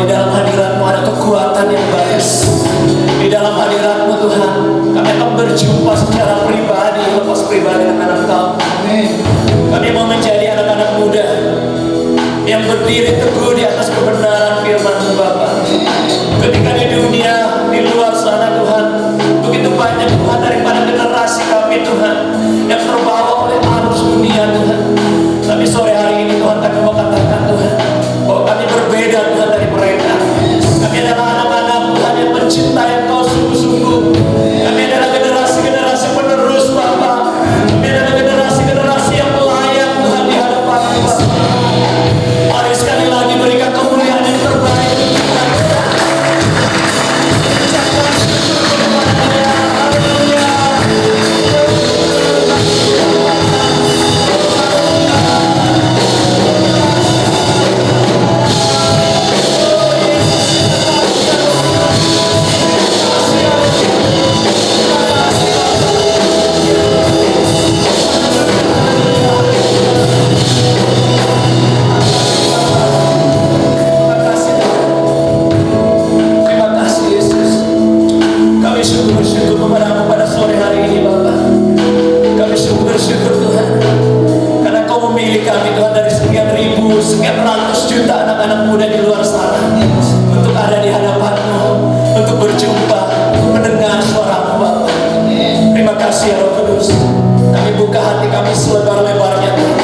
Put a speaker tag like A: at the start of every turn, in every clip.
A: dalam hadirat-Mu ada kekuatan yang baik. Di dalam hadirat-Mu Tuhan, kami akan berjumpa secara pribadi, lepas pribadi dengan Engkau. Kami mau menjadi anak-anak muda yang berdiri teguh di atas kebenaran firman-Mu Bapa. Ketika di dunia, di luar sana Tuhan, begitu banyak Tuhan daripada generasi kami Tuhan yang terbawa oleh arus dunia Tuhan. Tapi sore hari ini Tuhan kami mau katakan Tuhan, bahwa kami berbeda Tuhan dari mereka. Kami adalah anak-anak Tuhan yang mencintai Engkau sungguh-sungguh. Kami adalah generasi-generasi penerus Bapa. Kami adalah generasi-generasi yang layak Tuhan di hadapan Bapa. Mari sekali lagi berikan kemuliaan yang terbaik. Ucapkan syukur kepada-Nya. Haleluya. Bersyukur kepada-Mu pada sore hari ini Bapa. Kami sungguh bersyukur Tuhan, karena Kau memilih kami Tuhan dari sekian ribu, sekian ratus juta anak-anak muda di luar sana untuk ada di hadapan-Mu, untuk berjumpa, mendengar suara-Mu Bapa. Terima kasih ya Roh Kudus. Kami buka hati kami selebar-lebarnya Tuhan.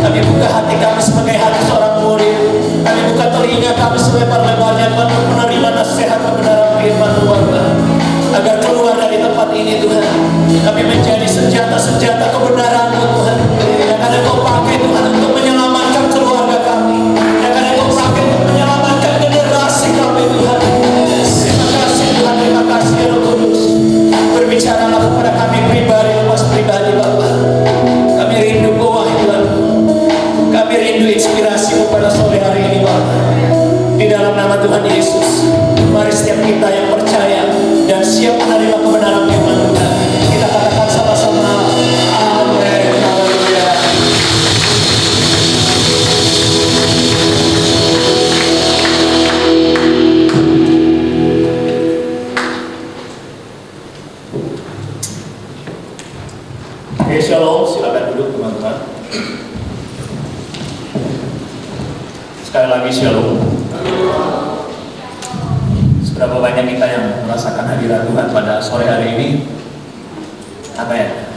A: Kami buka hati kami sebagai hati seorang murid. Kami buka telinga kami selebar-lebarnya Tuhan untuk menerima nasihat kebenaran firman-Mu Bapa. Agar keluar dari tempat ini Tuhan, kami menjadi senjata-senjata kebenaran-Mu Tuhan, yang akan Kau pakai Tuhan untuk menyelamatkan keluarga kami, yang akan Kau pakai untuk menyelamatkan generasi kami Tuhan. Terima kasih Tuhan, terima kasih ya Roh Kudus. Berbicaralah kepada kami pribadi, lepas pribadi Bapa. Kami rindu kewahyu, kami rindu inspirasi-Mu pada sore hari ini Bapa. Di dalam nama Tuhan Yesus, mari setiap kita yang percaya dan siap menerima kebenaran firman Tuhan, kita katakan sama-sama, amin. Haleluya. Oke, shalom, silakan duduk teman-teman. Sekali lagi shalom. Seberapa banyak kita yang merasakan hadirat Tuhan pada sore hari ini? Apa ya?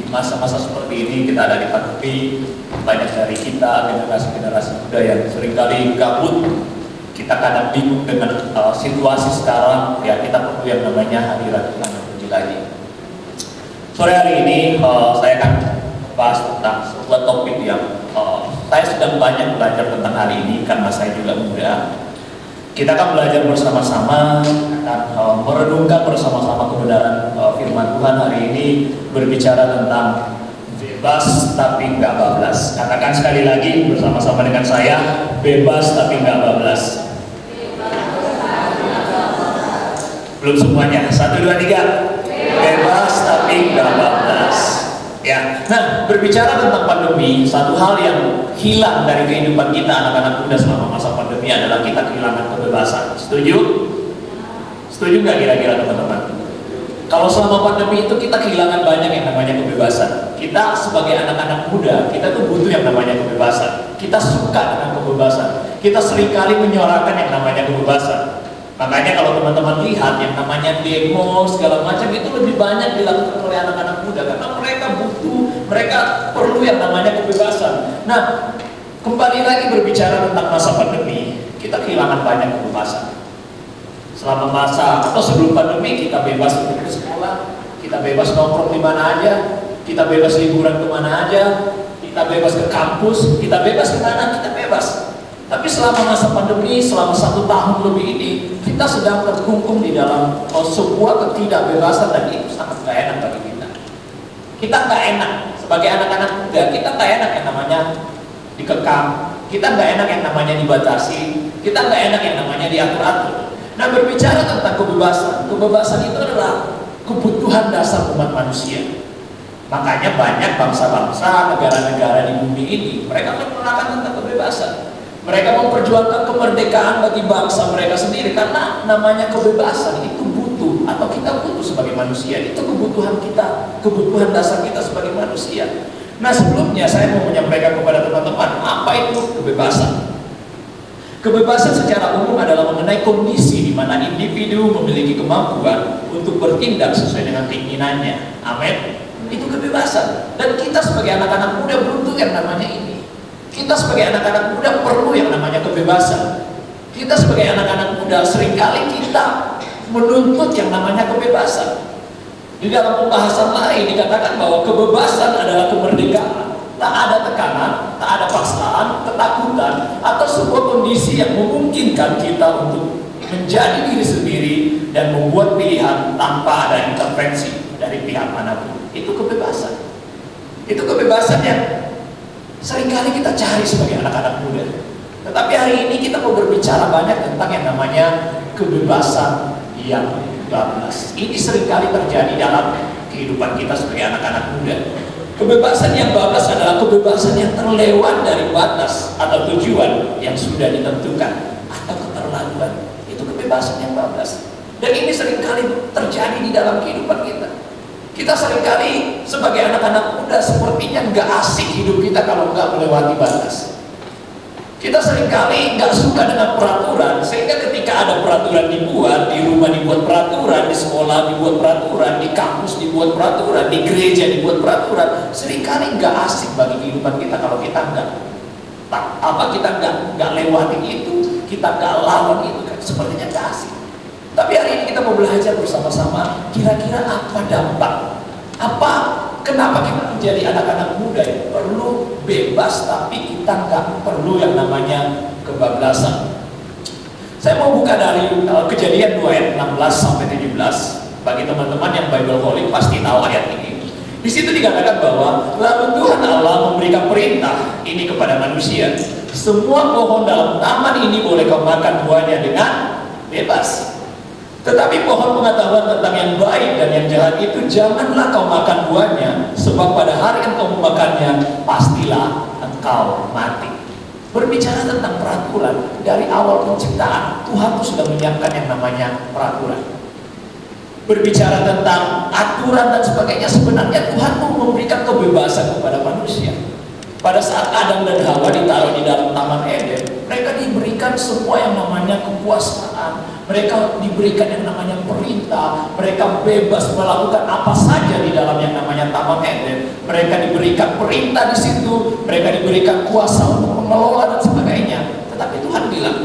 A: Di masa-masa seperti ini kita ada di pandemi, banyak dari kita generasi-generasi muda yang seringkali gabut. Kita kadang bingung dengan situasi sekarang. Ya, kita perlu yang namanya hadirat Tuhan yang lebih lagi. Sore hari ini saya akan bahas tentang sebuah topik yang saya sedang banyak belajar tentang hari ini karena saya juga muda. Kita akan belajar bersama-sama dan merenungkan bersama-sama kebenaran firman Tuhan hari ini, berbicara tentang bebas tapi nggak bablas. Katakan sekali lagi bersama-sama dengan saya, bebas tapi nggak bablas. Belum semuanya, 1, 2, 3. Bebas tapi nggak bablas. Ya, nah berbicara tentang pandemi, satu hal yang hilang dari kehidupan kita anak-anak muda selama masa pandemi adalah kita kehilangan kebebasan. Setuju? Setuju nggak kira-kira teman-teman? Kalau selama pandemi itu kita kehilangan banyak yang namanya kebebasan. Kita sebagai anak-anak muda, kita tuh butuh yang namanya kebebasan. Kita suka dengan kebebasan. Kita seringkali menyuarakan yang namanya kebebasan. Makanya kalau teman-teman lihat yang namanya demo segala macam itu lebih banyak dilakukan oleh anak-anak muda karena mereka butuh, mereka perlu yang namanya kebebasan. Nah, kembali lagi berbicara tentang masa pandemi, kita kehilangan banyak kebebasan. Selama masa atau sebelum pandemi kita bebas untuk ke sekolah, kita bebas nongkrong di mana aja, kita bebas liburan kemana aja, kita bebas ke kampus, kita bebas kemana, kita bebas. Tapi selama masa pandemi, selama 1 tahun lebih ini, kita sedang terkungkung di dalam sebuah ketidakbebasan dan itu sangat gak enak bagi kita. Kita gak enak, sebagai anak-anak muda, kita gak enak yang namanya dikekang, kita gak enak yang namanya dibatasi, kita gak enak yang namanya diatur-atur. Nah, berbicara tentang kebebasan, kebebasan itu adalah kebutuhan dasar umat manusia. Makanya banyak bangsa-bangsa, negara-negara di bumi ini, mereka menerapkan tentang kebebasan. Mereka memperjuangkan kemerdekaan bagi bangsa mereka sendiri, karena namanya kebebasan itu butuh, atau kita butuh sebagai manusia. Itu kebutuhan kita, kebutuhan dasar kita sebagai manusia. Nah, sebelumnya saya mau menyampaikan kepada teman-teman, apa itu kebebasan? Kebebasan secara umum adalah mengenai kondisi di mana individu memiliki kemampuan untuk bertindak sesuai dengan keinginannya. Amin. Itu kebebasan. Dan kita sebagai anak-anak muda butuh yang namanya ini. Kita sebagai anak-anak muda perlu yang namanya kebebasan. Kita sebagai anak-anak muda seringkali kita menuntut yang namanya kebebasan. Di dalam pembahasan lain dikatakan bahwa kebebasan adalah kemerdekaan. Tak ada tekanan, tak ada paksaan, ketakutan, atau sebuah kondisi yang memungkinkan kita untuk menjadi diri sendiri dan membuat pilihan tanpa ada intervensi dari pihak manapun. Itu kebebasan. Itu kebebasan yang seringkali kita cari sebagai anak-anak muda. Tetapi hari ini kita mau berbicara banyak tentang yang namanya kebebasan yang bablas. Ini seringkali terjadi dalam kehidupan kita sebagai anak-anak muda. Kebebasan yang bablas adalah kebebasan yang terlewat dari batas atau tujuan yang sudah ditentukan, atau keterlaluan. Itu kebebasan yang bablas. Dan ini seringkali terjadi di dalam kehidupan kita. Kita seringkali sebagai anak-anak muda sepertinya nggak asik hidup kita kalau nggak melewati batas. Kita seringkali nggak suka dengan peraturan, sehingga ketika ada peraturan dibuat, di rumah dibuat peraturan, di sekolah dibuat peraturan, di kampus dibuat peraturan, di gereja dibuat peraturan, seringkali nggak asik bagi kehidupan kita kalau kita nggak lewatin itu, kita nggak lawan itu, kan sepertinya nggak asik. Tapi hari ini kita mau belajar bersama-sama, kira-kira apa dampak, kenapa kita menjadi anak-anak muda yang perlu bebas, tapi kita nggak perlu yang namanya kebablasan. Saya mau buka dari Kejadian 2 ayat 16 sampai 17. Bagi teman-teman yang Bible Holic pasti tahu ayat ini. Di situ dikatakan bahwa lalu Tuhan Allah memberikan perintah ini kepada manusia. Semua pohon dalam taman ini boleh kau makan buahnya dengan bebas. Tetapi pohon pengetahuan tentang yang baik dan yang jahat itu janganlah kau makan buahnya, sebab pada hari engkau memakannya pastilah engkau mati. Berbicara tentang peraturan, dari awal penciptaan Tuhan itu sudah menyiapkan yang namanya peraturan. Berbicara tentang aturan dan sebagainya, sebenarnya Tuhan mau memberikan kebebasan kepada manusia. Pada saat Adam dan Hawa ditaruh di dalam Taman Eden, mereka diberikan semua yang namanya kekuasaan. Mereka diberikan yang namanya perintah. Mereka bebas melakukan apa saja di dalam yang namanya Taman Eden. Mereka diberikan perintah di situ. Mereka diberikan kuasa untuk mengelola dan sebagainya. Tetapi Tuhan bilang,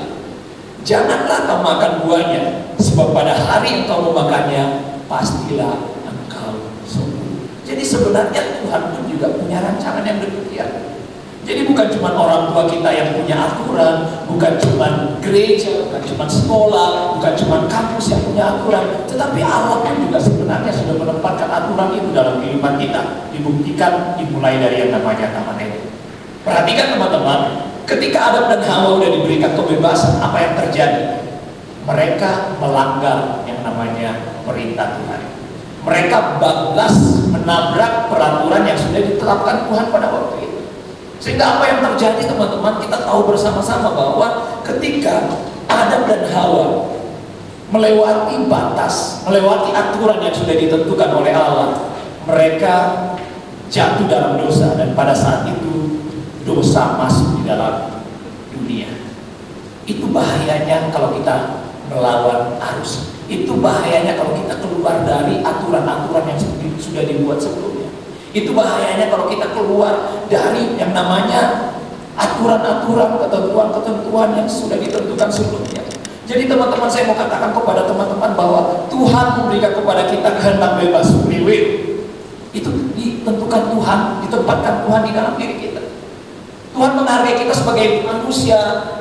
A: janganlah kau makan buahnya, sebab pada hari engkau memakannya pastilah engkau sembuh. Jadi sebenarnya Tuhan pun juga punya rancangan yang demikian. Jadi bukan cuma orang tua kita yang punya aturan, bukan cuma gereja, bukan cuma sekolah, bukan cuma kampus yang punya aturan, tetapi Allah pun juga sebenarnya sudah menempatkan aturan itu dalam kehidupan kita. Dibuktikan dimulai dari yang namanya Taman Eden. Perhatikan teman-teman, ketika Adam dan Hawa sudah diberikan kebebasan, apa yang terjadi? Mereka melanggar yang namanya perintah Tuhan. Mereka bablas menabrak peraturan yang sudah ditetapkan Tuhan pada waktu itu. Sehingga apa yang terjadi teman-teman, kita tahu bersama-sama bahwa ketika Adam dan Hawa melewati batas, melewati aturan yang sudah ditentukan oleh Allah, mereka jatuh dalam dosa, dan pada saat itu dosa masuk di dalam dunia. Itu bahayanya kalau kita melawan arus. Itu bahayanya kalau kita keluar dari aturan-aturan yang sudah dibuat sebelumnya. Itu bahayanya kalau kita keluar dari yang namanya aturan-aturan, ketentuan-ketentuan yang sudah ditentukan sebelumnya. Jadi teman-teman, saya mau katakan kepada teman-teman bahwa Tuhan memberikan kepada kita kehendak bebas, free will. Itu ditentukan Tuhan, ditempatkan Tuhan di dalam diri kita. Tuhan menghargai kita sebagai manusia.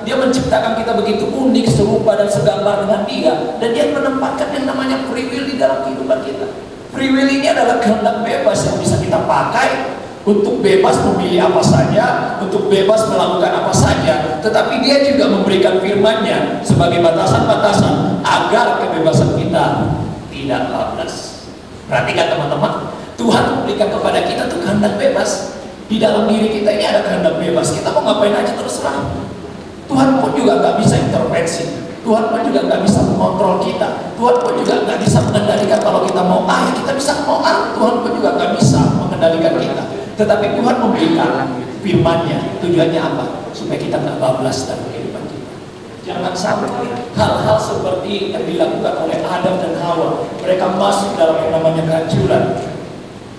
A: Dia menciptakan kita begitu unik, serupa dan segambar dengan Dia, dan Dia menempatkan yang namanya free will di dalam kehidupan kita. Free will ini adalah kehendak bebas yang bisa kita pakai untuk bebas memilih apa saja, untuk bebas melakukan apa saja. Tetapi Dia juga memberikan firman-Nya sebagai batasan-batasan agar kebebasan kita tidak bablas. Perhatikan teman-teman, Tuhan memberikan kepada kita tuh kehendak bebas. Di dalam diri kita ini ada kehendak bebas. Kita mau ngapain aja terserah. Tuhan pun juga nggak bisa intervensi. Tuhan pun juga nggak bisa mengontrol kita. Tuhan pun juga nggak bisa mengendalikan kalau kita mau A, ya kita bisa mau A. Tuhan pun juga nggak bisa mengendalikan kita. Tetapi Tuhan memberikan firman-Nya. Tujuannya apa? Supaya kita nggak bablas dalam kehidupan kita. Jangan sampai hal-hal seperti yang dilakukan oleh Adam dan Hawa. Mereka masuk dalam yang namanya kehancuran.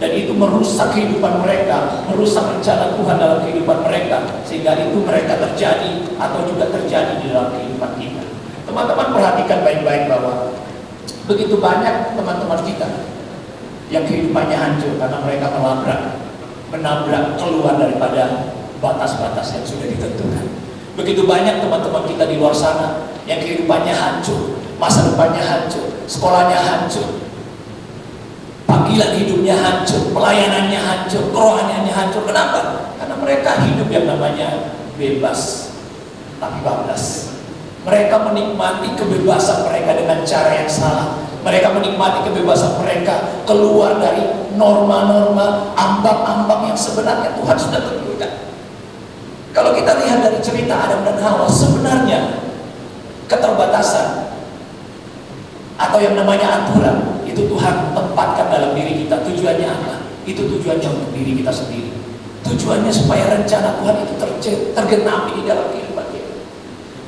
A: Dan itu merusak kehidupan mereka, merusak rencana Tuhan dalam kehidupan mereka, sehingga itu mereka terjadi atau juga terjadi di dalam kehidupan kita. Teman-teman perhatikan baik-baik bahwa begitu banyak teman-teman kita yang kehidupannya hancur karena mereka menabrak keluar daripada batas-batas yang sudah ditentukan. Begitu banyak teman-teman kita di luar sana yang kehidupannya hancur, masa depannya hancur, sekolahnya hancur, panggilan hidupnya hancur, pelayanannya hancur, kerohaniannya hancur. Kenapa? Karena mereka hidup yang namanya bebas tapi bablas. Mereka menikmati kebebasan mereka dengan cara yang salah. Mereka menikmati kebebasan mereka keluar dari norma-norma, ambang-ambang yang sebenarnya Tuhan sudah tentukan. Kalau kita lihat dari cerita Adam dan Hawa, sebenarnya keterbatasan atau yang namanya aturan itu Tuhan tempatkan dalam diri kita. Tujuannya apa? Itu tujuannya untuk diri kita sendiri. Tujuannya supaya rencana Tuhan itu tergenapi di dalam kehidupan kita.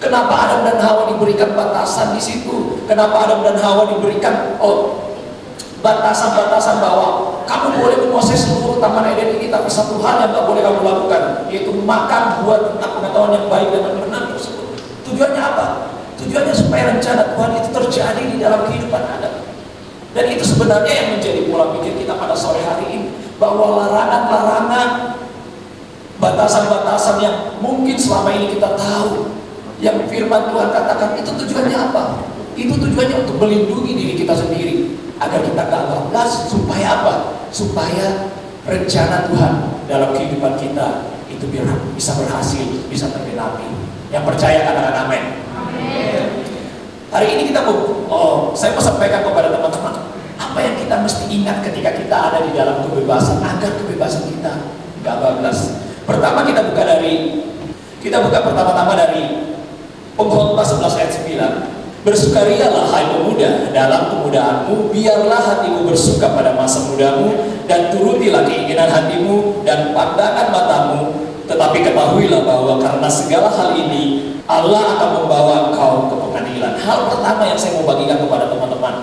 A: Kenapa Adam dan Hawa diberikan batasan di situ? Kenapa Adam dan Hawa diberikan batasan-batasan bahwa kamu boleh menguasai seluruh taman Eden ini, tapi satu hal yang tak boleh kamu lakukan, yaitu makan buah tentang pengetahuan yang baik dan yang benar tersebut. Tujuannya apa? Tujuannya supaya rencana Tuhan itu terjadi di dalam kehidupan Adam. Dan itu sebenarnya yang menjadi pola pikir kita pada sore hari ini, bahwa larangan-larangan, batasan-batasan yang mungkin selama ini kita tahu, yang firman Tuhan katakan, itu tujuannya apa? Itu tujuannya untuk melindungi diri kita sendiri, agar kita gak bablas. Supaya apa? Supaya rencana Tuhan dalam kehidupan kita itu bisa berhasil, bisa tergenapi. Yang percaya katakan amin. Hari ini kita saya mau sampaikan kepada teman-teman, apa yang kita mesti ingat ketika kita ada di dalam kebebasan, agar kebebasan kita gak bablas. Pertama kita buka pertama-tama dari Pengkhotbah 11 ayat 9. Bersukarialah hai pemuda dalam kemudaanmu, biarlah hatimu bersuka pada masa mudamu, dan turutilah keinginan hatimu dan pandangan matamu. Tetapi ketahuilah bahwa karena segala hal ini Allah akan membawa engkau ke pengadilan. Hal pertama yang saya mau bagikan kepada teman-teman,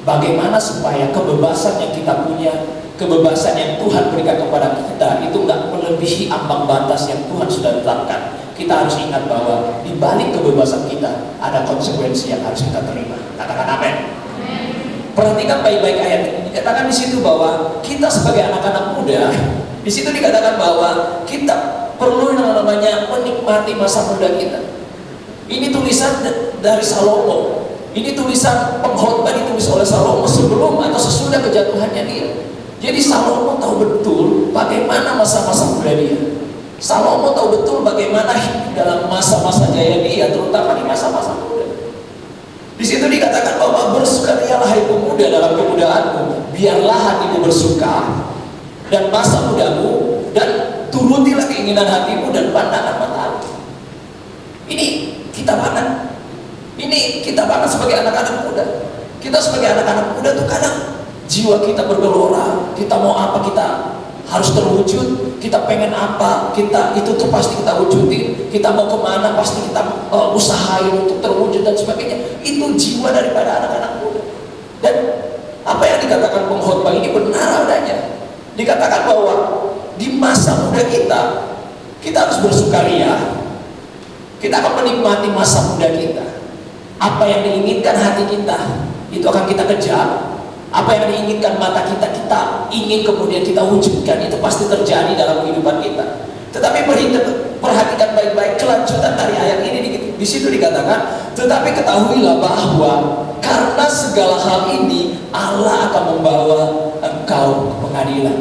A: bagaimana supaya kebebasan yang kita punya, kebebasan yang Tuhan berikan kepada kita itu nggak melebihi ambang batas yang Tuhan sudah tetapkan. Kita harus ingat bahwa di balik kebebasan kita ada konsekuensi yang harus kita terima. Katakan amin. Perhatikan baik-baik ayat ini. Dikatakan di situ bahwa kita sebagai anak-anak muda, di situ dikatakan bahwa kita perlu yang namanya menikmati masa muda kita. Ini tulisan dari Salomo. Ini tulisan pengkhotbah ditulis oleh Salomo sebelum atau sesudah kejatuhannya dia. Jadi Salomo tahu betul bagaimana masa-masa muda dia. Salomo tahu betul bagaimana hidup dalam masa-masa jaya dia, terutama di masa-masa muda. Di situ dikatakan bahwa bersukarialah hai pemuda dalam kemudaanmu, biarlah hatimu bersuka dan masa mudamu, dan turutilah keinginan hatimu dan pandangan matamu. Ini kita banget. Ini kita banget sebagai anak-anak muda. Kita sebagai anak-anak muda tuh kadang jiwa kita bergelora. Kita mau apa kita harus terwujud, kita pengen apa, kita itu tuh pasti kita wujudin, kita mau kemana pasti kita usahain untuk terwujud dan sebagainya. Itu jiwa daripada anak-anak muda. Dan apa yang dikatakan pengkhotbah ini benar adanya. Dikatakan bahwa di masa muda kita harus bersukaria, kita akan menikmati masa muda kita. Apa yang diinginkan hati kita itu akan kita kejar. Apa yang diinginkan mata kita, kita ingin kemudian kita wujudkan. Itu pasti terjadi dalam kehidupan kita. Tetapi perhatikan baik-baik kelanjutan dari ayat ini. Di situ dikatakan, tetapi ketahuilah bahwa karena segala hal ini Allah akan membawa engkau ke pengadilan.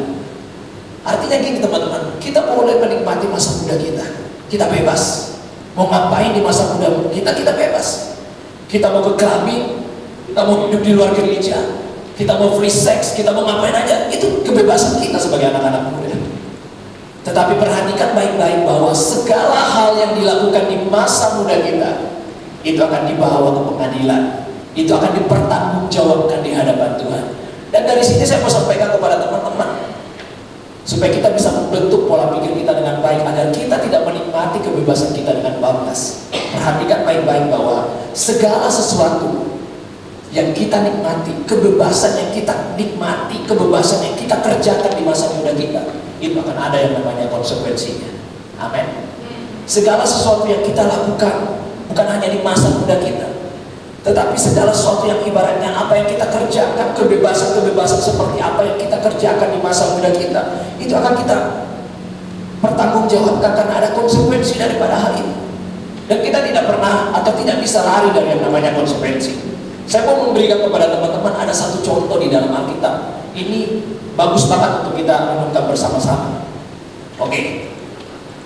A: Artinya gini teman-teman, kita boleh menikmati masa muda kita. Kita bebas. Mau ngapain di masa muda kita bebas. Kita mau ke clubbing, kita mau hidup di luar gereja, kita mau free sex, kita mau ngapain aja, itu kebebasan kita sebagai anak-anak muda. Tetapi perhatikan baik-baik bahwa segala hal yang dilakukan di masa muda kita itu akan dibawa ke pengadilan, itu akan dipertanggungjawabkan di hadapan Tuhan. Dan dari sini saya mau sampaikan kepada teman-teman, supaya kita bisa membentuk pola pikir kita dengan baik, agar kita tidak menikmati kebebasan kita dengan bablas. Perhatikan baik-baik bahwa segala sesuatu yang kita nikmati, kebebasan yang kita nikmati, kebebasan yang kita kerjakan di masa muda kita, itu akan ada yang namanya konsekuensinya. Amin. Segala sesuatu yang kita lakukan bukan hanya di masa muda kita, tetapi segala sesuatu yang ibaratnya apa yang kita kerjakan, kebebasan-kebebasan seperti apa yang kita kerjakan di masa muda kita, itu akan kita pertanggungjawabkan karena ada konsekuensi daripada hal itu. Dan kita tidak pernah atau tidak bisa lari dari yang namanya konsekuensi. Saya mau memberikan kepada teman-teman ada satu contoh di dalam Alkitab. Ini bagus banget untuk kita renungkan bersama-sama. Oke,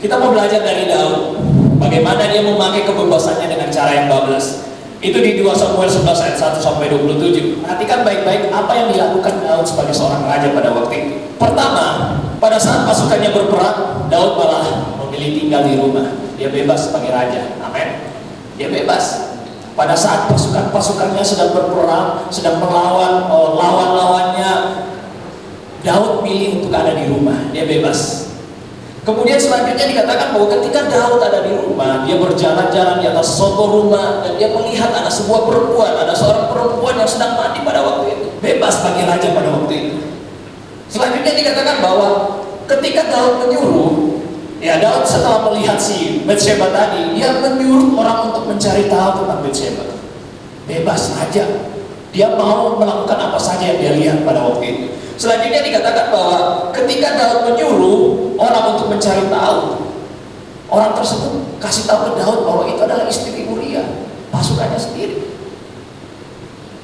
A: kita mau belajar dari Daud, bagaimana dia memakai kebebasannya dengan cara yang bablas. Itu di 2 Samuel 11 ayat 1 sampai 27. Perhatikan baik-baik apa yang dilakukan Daud sebagai seorang raja pada waktu itu. Pertama, pada saat pasukannya berperang, Daud malah memilih tinggal di rumah. Dia bebas sebagai raja. Amin. Dia bebas. Pada saat pasukan-pasukannya sedang berperang, sedang melawan lawan-lawannya, Daud pilih untuk ada di rumah. Dia bebas. Kemudian selanjutnya dikatakan bahwa ketika Daud ada di rumah, dia berjalan-jalan di atas soto rumah dan dia melihat ada sebuah perempuan, ada seorang perempuan yang sedang mandi pada waktu itu. Bebas bagi raja pada waktu itu. Selanjutnya dikatakan bahwa ketika Daud menyuruh, ya Daud setelah melihat si Batsheba tadi, dia menyuruh orang untuk mencari tahu tentang Batsheba. Bebas raja. Dia mau melakukan apa saja yang dia lihat pada waktu itu. Selanjutnya dikatakan bahwa ketika Daud menyuruh orang untuk mencari tahu, orang tersebut kasih tahu ke Daud bahwa itu adalah istri Uria, pasukannya sendiri.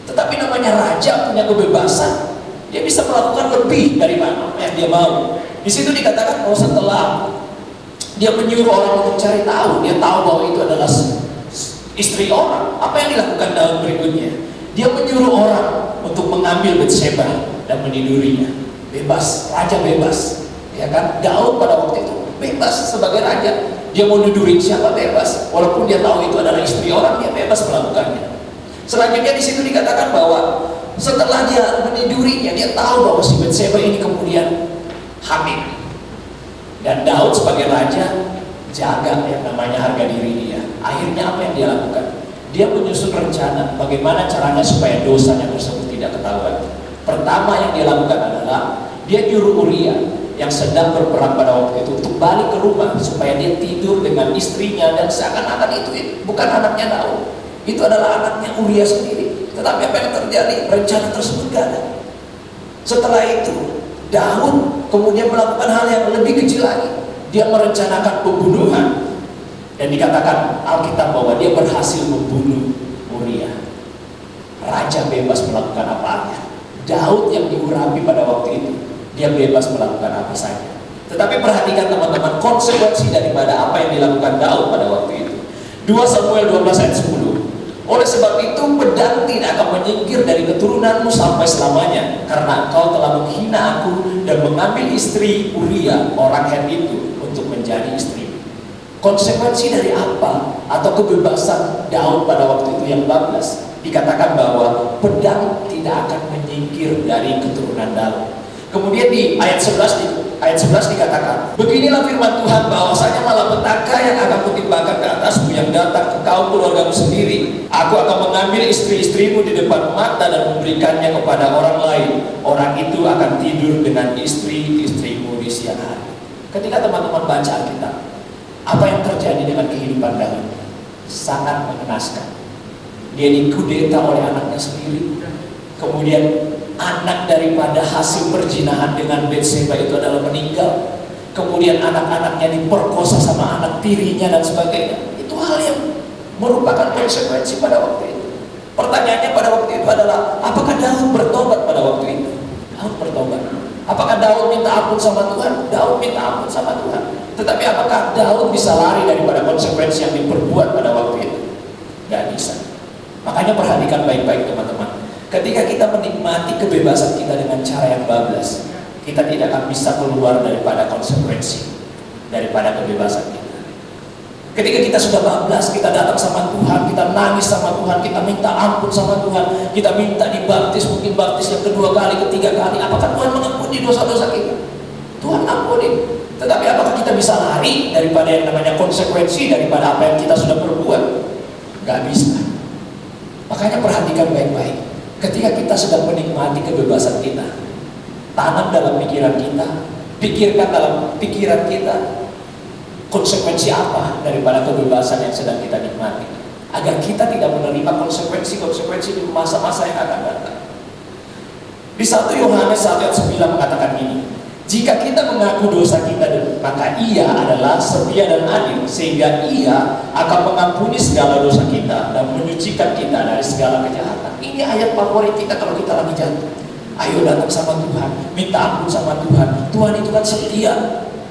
A: Tetapi namanya raja punya kebebasan, dia bisa melakukan lebih dari mana yang dia mau. Di situ dikatakan bahwa setelah dia menyuruh orang untuk cari tahu, dia tahu bahwa itu adalah istri orang. Apa yang dilakukan Daud berikutnya? Dia menyuruh orang untuk mengambil Batsheba dan menidurinya. Bebas, raja bebas, ya kan? Daud pada waktu itu bebas sebagai raja. Dia mau nidurin siapa bebas, walaupun dia tahu itu adalah istri orang, dia bebas melakukannya. Selanjutnya di situ dikatakan bahwa setelah dia menidurinya, dia tahu bahwa si Batsheba ini kemudian hamil. Dan Daud sebagai raja jaga yang namanya harga diri dia. Akhirnya apa yang dia lakukan? Dia menyusun rencana bagaimana caranya supaya dosanya tersebut tidak ketahuan. Pertama yang dia lakukan adalah dia nyuruh Uria yang sedang berperang pada waktu itu untuk balik ke rumah supaya dia tidur dengan istrinya, dan seakan-akan itu bukan anaknya Daud, itu adalah anaknya Uria sendiri. Tetapi apa yang terjadi? Rencana tersebut gagal. Setelah itu Daud kemudian melakukan hal yang lebih kecil lagi. Dia merencanakan pembunuhan. Dan dikatakan Alkitab bahwa dia berhasil membunuh Uria. Raja bebas melakukan apa aja. Daud yang diurapi pada waktu itu, dia bebas melakukan apa saja. Tetapi perhatikan teman-teman konsekuensi daripada apa yang dilakukan Daud pada waktu itu. 2 Samuel 12 ayat 10. Oleh sebab itu pedang tidak akan menyingkir dari keturunanmu sampai selamanya, karena engkau telah menghina aku dan mengambil istri Uria orang Het itu untuk menjadi istri. Konsekuensi dari apa atau kebebasan Daud pada waktu itu yang bablas, dikatakan bahwa pedang tidak akan menyingkir dari keturunan Daud. Kemudian di ayat 11 dikatakan, beginilah firman Tuhan bahwasanya malapetaka yang akan kutimpakan ke atasmu yang datang ke kaum keluargamu sendiri. Aku akan mengambil istri-istrimu di depan mata dan memberikannya kepada orang lain. Orang itu akan tidur dengan istri-istrimu di siang hari. Ketika teman-teman baca Alkitab, apa yang terjadi dengan kehidupan Daud? Sangat mengenaskan. Dia dikudeta oleh anaknya sendiri. Kemudian anak daripada hasil perzinahan dengan Batsheba itu adalah meninggal. Kemudian anak-anaknya diperkosa sama anak tirinya dan sebagainya. Itu hal yang merupakan konsekuensi pada waktu itu. Pertanyaannya pada waktu itu adalah, apakah Daud bertobat pada waktu itu? Daud bertobat. Apakah Daud minta ampun sama Tuhan? Daud minta ampun sama Tuhan. Tetapi apakah Daud bisa lari daripada konsekuensi yang diperbuat pada waktu itu? Gak bisa. Makanya perhatikan baik-baik teman-teman. Ketika kita menikmati kebebasan kita dengan cara yang bablas, kita tidak akan bisa keluar daripada konsekuensi. daripada kebebasan kita. Ketika kita sudah bablas, kita datang sama Tuhan, kita nangis sama Tuhan, kita minta ampun sama Tuhan, kita minta dibaptis, mungkin baptis yang kedua kali, ketiga kali, apakah Tuhan mengampuni dosa-dosa kita? Tuhan ampuni. Tetapi apakah kita bisa lari daripada yang namanya konsekuensi daripada apa yang kita sudah perbuat? Gak bisa. Makanya perhatikan baik-baik. Ketika kita sedang menikmati kebebasan kita, tanam dalam pikiran kita, pikirkan dalam pikiran kita, konsekuensi apa daripada kebebasan yang sedang kita nikmati, agar kita tidak menerima konsekuensi-konsekuensi di masa-masa yang akan datang. Di 1 Yohanes 1 ayat 9 mengatakan ini, jika kita mengaku dosa kita, maka Ia adalah setia dan adil, sehingga Ia akan mengampuni segala dosa kita dan menyucikan kita dari segala kejahatan. Ini ayat favorit kita kalau kita lagi jatuh. Ayo datang sama Tuhan, minta ampun sama Tuhan. Tuhan itu kan setia.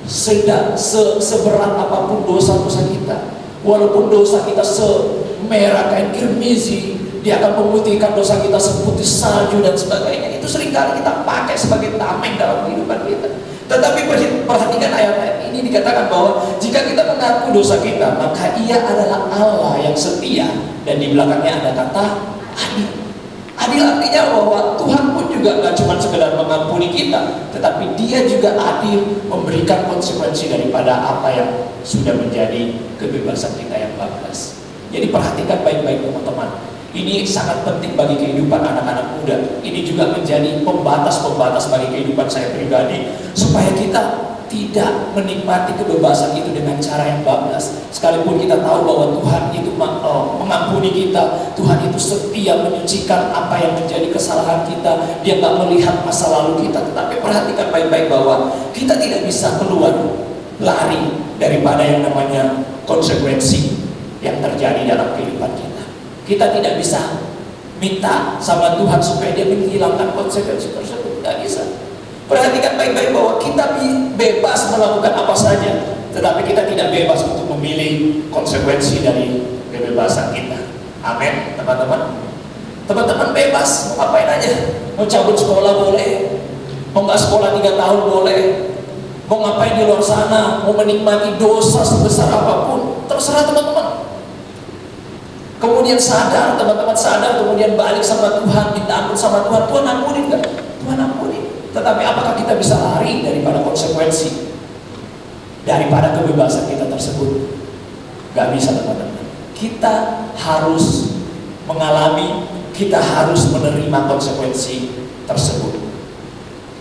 A: Seberat apapun dosa-dosa kita, walaupun dosa kita semerah kain kirmizi, Dia akan memutihkan dosa kita seputih salju dan sebagainya. Itu seringkali kita pakai sebagai tameng dalam kehidupan kita. Tetapi perhatikan ayat ini, dikatakan bahwa jika kita mengaku dosa kita, maka Ia adalah Allah yang setia, dan di belakangnya ada kata adil. Adil artinya bahwa Tuhan pun juga gak cuma sekedar mengampuni kita, tetapi Dia juga adil memberikan konsekuensi daripada apa yang sudah menjadi kebebasan kita yang bablas. Jadi perhatikan baik-baik teman-teman. Ini sangat penting bagi kehidupan anak-anak muda. Ini juga menjadi pembatas-pembatas bagi kehidupan saya pribadi, supaya kita tidak menikmati kebebasan itu dengan cara yang bablas. Sekalipun kita tahu bahwa Tuhan itu mengampuni kita, Tuhan itu setia menyucikan apa yang menjadi kesalahan kita, Dia gak melihat masa lalu kita. Tetapi perhatikan baik-baik bahwa kita tidak bisa keluar, lari daripada yang namanya konsekuensi yang terjadi dalam kehidupan kita. Kita tidak bisa minta sama Tuhan supaya Dia menghilangkan konsekuensi tersebut. Tidak bisa. Perhatikan baik-baik bahwa kita bebas melakukan apa saja, tetapi kita tidak bebas untuk memilih konsekuensi dari kebebasan kita. Amin, teman-teman. Teman-teman bebas, mau ngapain aja. Mau cabut sekolah boleh, mau nggak sekolah 3 tahun boleh, mau ngapain di luar sana, mau menikmati dosa sebesar apapun, terserah teman-teman. Kemudian sadar, teman-teman sadar, kemudian balik sama Tuhan, minta ampun sama Tuhan. Tuhan ampuni enggak? Tuhan ampuni. Tetapi apakah kita bisa lari daripada konsekuensi daripada kebebasan kita tersebut? Gak bisa, teman-teman. Kita harus mengalami, kita harus menerima konsekuensi tersebut.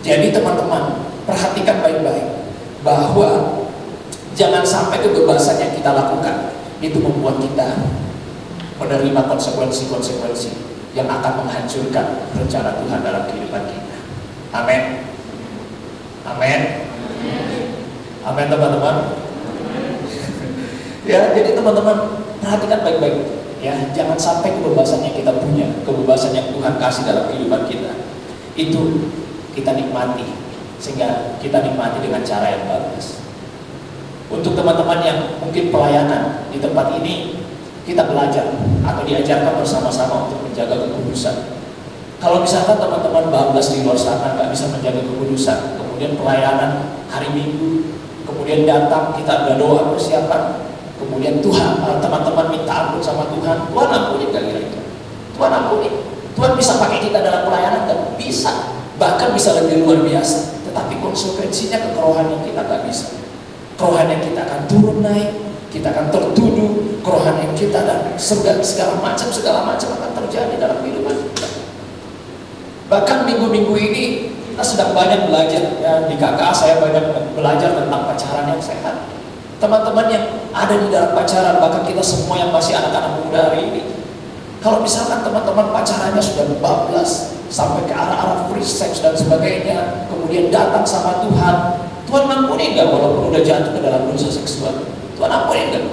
A: Jadi teman-teman, perhatikan baik-baik bahwa jangan sampai kebebasan yang kita lakukan itu membuat kita menerima konsekuensi-konsekuensi yang akan menghancurkan rencana Tuhan dalam kehidupan kita. Amin. Amin. Amin, teman-teman. Ya, jadi teman-teman perhatikan baik-baik. Ya, jangan sampai kebebasan yang kita punya, kebebasan yang Tuhan kasih dalam kehidupan kita, itu kita nikmati, sehingga kita nikmati dengan cara yang bagus. Untuk teman-teman yang mungkin pelayanan di tempat ini, kita belajar atau diajarkan bersama-sama untuk menjaga kekudusan. Kalau misalkan teman-teman bablas di luar sana nggak bisa menjaga kekudusan, kemudian pelayanan hari Minggu, kemudian datang kita ada doa persiapan, kemudian Tuhan, teman-teman minta ampun sama Tuhan, Tuhan ampuni nggak kira-kira? Tuhan ampuni. Tuhan bisa pakai kita dalam pelayanan dan bisa, bahkan bisa lebih luar biasa. Tetapi konsekuensinya ke kerohanian kita nggak bisa. Kerohanian kita akan turun naik, kita akan tertuduh, kerohanian kita dan segala macam akan terjadi dalam kehidupan kita. Bahkan minggu-minggu ini kita sedang banyak belajar, ya, di KKA saya banyak belajar tentang pacaran yang sehat. Teman-teman yang ada di dalam pacaran, bahkan kita semua yang masih anak-anak muda hari ini, kalau misalkan teman-teman pacarannya sudah bablas sampai ke arah-arah free sex dan sebagainya, kemudian datang sama Tuhan, Tuhan ampuni enggak walaupun udah jatuh ke dalam dosa seksual? Tuhan ampuni enggak?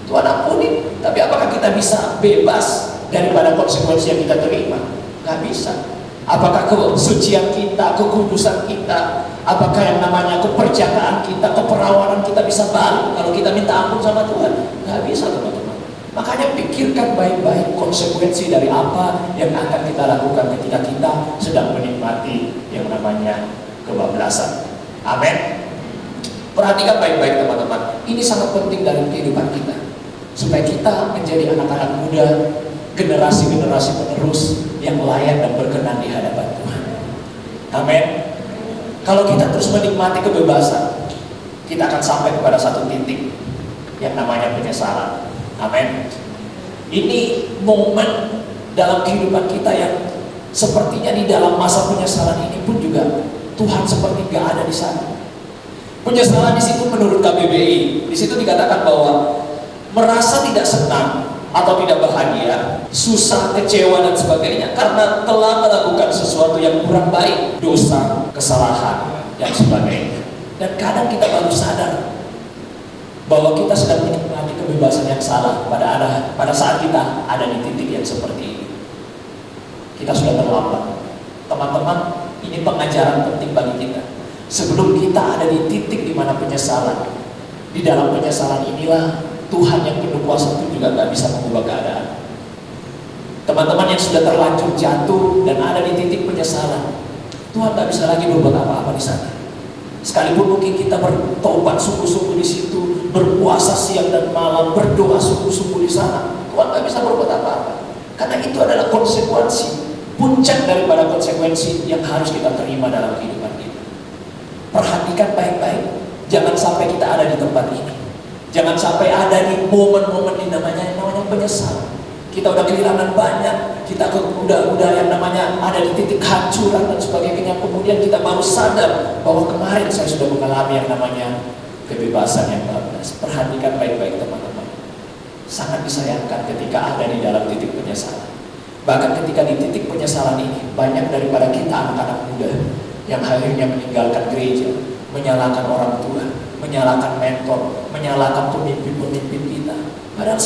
A: Tuhan ampuni. Tapi apakah kita bisa bebas daripada konsekuensi yang kita terima? Nggak bisa. Apakah kesucian kita, kekudusan kita, apakah yang namanya keperjakaan kita, keperawanan kita bisa balik kalau kita minta ampun sama Tuhan? Nggak bisa, teman-teman. Makanya pikirkan baik-baik konsekuensi dari apa yang akan kita lakukan ketika kita sedang menikmati yang namanya kebablasan. Amin. Perhatikan baik-baik teman-teman. Ini sangat penting dalam kehidupan kita, supaya kita menjadi anak-anak muda, generasi-generasi penerus yang layak dan berkenan di hadapan Tuhan. Amin. Kalau kita terus menikmati kebebasan, kita akan sampai kepada satu titik yang namanya penyesalan. Amin. Ini momen dalam kehidupan kita yang sepertinya di dalam masa penyesalan ini pun juga Tuhan seperti gak ada di sana. Penyesalan di situ menurut KBBI, di situ dikatakan bahwa merasa tidak senang atau tidak bahagia, susah, kecewa dan sebagainya karena telah melakukan sesuatu yang kurang baik, dosa, kesalahan dan sebagainya. Dan kadang kita baru sadar bahwa kita sedang menikmati kebebasan yang salah pada saat kita ada di titik yang seperti ini. Kita sudah terlambat. Teman-teman, ini pengajaran penting bagi kita. Sebelum kita ada di titik di mana penyesalan, di dalam penyesalan inilah Tuhan yang penuh kuasa itu juga gak bisa mengubah keadaan. Teman-teman yang sudah terlanjur jatuh dan ada di titik penyesalan, Tuhan gak bisa lagi berbuat apa-apa di sana. Sekalipun mungkin kita bertobat sungguh-sungguh di situ, berpuasa siang dan malam, berdoa sungguh-sungguh di sana, Tuhan gak bisa berbuat apa-apa. Karena itu adalah konsekuensi, puncak daripada konsekuensi yang harus kita terima dalam kehidupan kita. Perhatikan baik-baik, jangan sampai kita ada di tempat ini. Jangan sampai ada di momen-momen ini namanya penyesalan. Kita udah kehilangan banyak, kita udah yang namanya ada di titik hancuran dan sebagainya. Kemudian kita baru sadar bahwa kemarin saya sudah mengalami yang namanya kebebasan yang bablas. Perhatikan baik-baik teman-teman. Sangat disayangkan ketika ada di dalam titik penyesalan. Bahkan ketika di titik penyesalan ini, banyak daripada kita anak-anak muda yang akhirnya meninggalkan gereja, menyalahkan orang tua, menyalahkan mentor, menyalahkan pemimpin-pemimpin kita. Padahal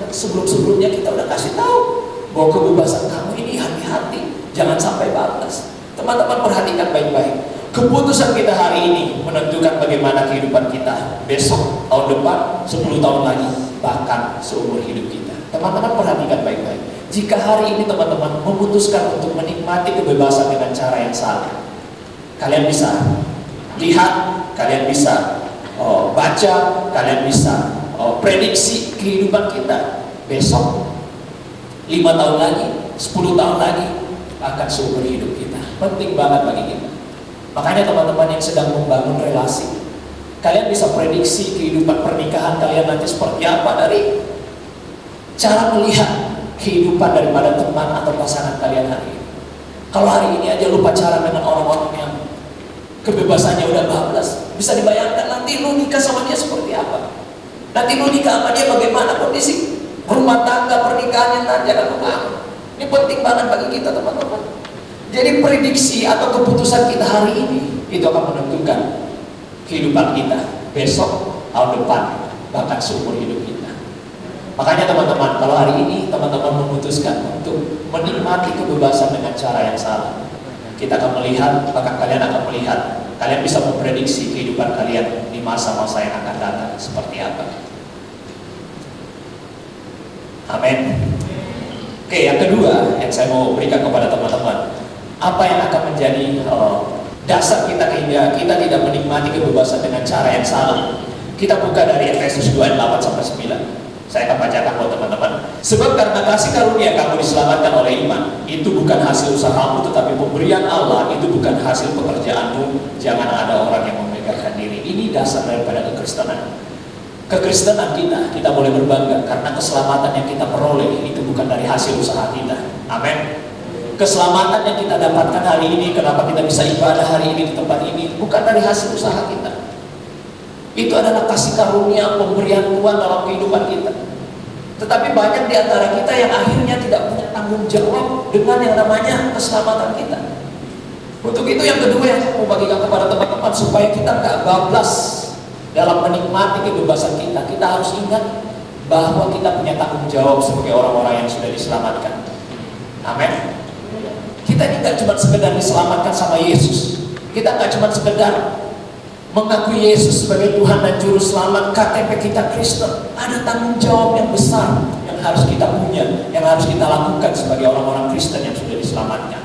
A: sebelum-sebelumnya kita udah kasih tahu bahwa kebebasan kamu ini hati-hati, jangan sampai bablas. Teman-teman perhatikan baik-baik. Keputusan kita hari ini menentukan bagaimana kehidupan kita besok, tahun depan, 10 tahun lagi, bahkan seumur hidup kita. Teman-teman perhatikan baik-baik. Jika hari ini teman-teman memutuskan untuk menikmati kebebasan dengan cara yang salah, kalian bisa lihat, kalian bisa baca, kalian bisa prediksi kehidupan kita besok, 5 tahun lagi, 10 tahun lagi, akan seumur hidup kita. Penting banget bagi kita. Makanya teman-teman yang sedang membangun relasi, kalian bisa prediksi kehidupan pernikahan kalian nanti seperti apa dari cara melihat kehidupan daripada teman atau pasangan kalian hari ini. Kalau hari ini aja lu pacaran dengan orang-orang yang kebebasannya udah bablas, bisa dibayangkan nanti lu nikah sama dia seperti apa. Nanti lu nikah sama dia bagaimana kondisi rumah tangga pernikahannya nanti akan membangun. Ini penting banget bagi kita teman-teman. Jadi prediksi atau keputusan kita hari ini itu akan menentukan kehidupan kita besok, tahun depan, bahkan seumur hidup kita. Makanya teman-teman, kalau hari ini teman-teman memutuskan untuk menikmati kebebasan dengan cara yang salah, kita akan melihat, bahkan kalian akan melihat, kalian bisa memprediksi kehidupan kalian di masa-masa yang akan datang seperti apa. Amin. Oke, yang kedua yang saya mau berikan kepada teman-teman, apa yang akan menjadi dasar kita hingga kita tidak menikmati kebebasan dengan cara yang salah. Kita buka dari Efesus 2 ayat 8-9. Saya akan bacakan buat teman-teman. Sebab karena kasih karunia kamu diselamatkan oleh iman, itu bukan hasil usahamu tetapi pemberian Allah, itu bukan hasil pekerjaanmu. Jangan ada orang yang memegahkan diri. Ini dasar daripada kekristenan. Kekristenan kita boleh berbangga karena keselamatan yang kita peroleh itu bukan dari hasil usaha kita. Amin. Keselamatan yang kita dapatkan hari ini, kenapa kita bisa ibadah hari ini di tempat ini, bukan dari hasil usaha kita. Itu adalah kasih karunia pemberian Tuhan dalam kehidupan kita. Tetapi banyak di antara kita yang akhirnya tidak punya tanggung jawab dengan yang namanya keselamatan kita. Untuk itu yang kedua yang saya mau bagikan kepada teman-teman, supaya kita gak bablas dalam menikmati kebebasan kita, kita harus ingat bahwa kita punya tanggung jawab sebagai orang-orang yang sudah diselamatkan. Amin. Kita ini gak cuma sekedar diselamatkan sama Yesus. Kita gak cuma sekedar mengakui Yesus sebagai Tuhan dan Juru Selamat, KTP kita Kristen. Ada tanggung jawab yang besar yang harus kita punya, yang harus kita lakukan sebagai orang-orang Kristen yang sudah diselamatkan.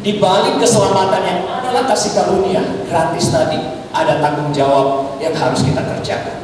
A: Di balik keselamatan yang adalah kasih karunia gratis tadi, ada tanggung jawab yang harus kita kerjakan.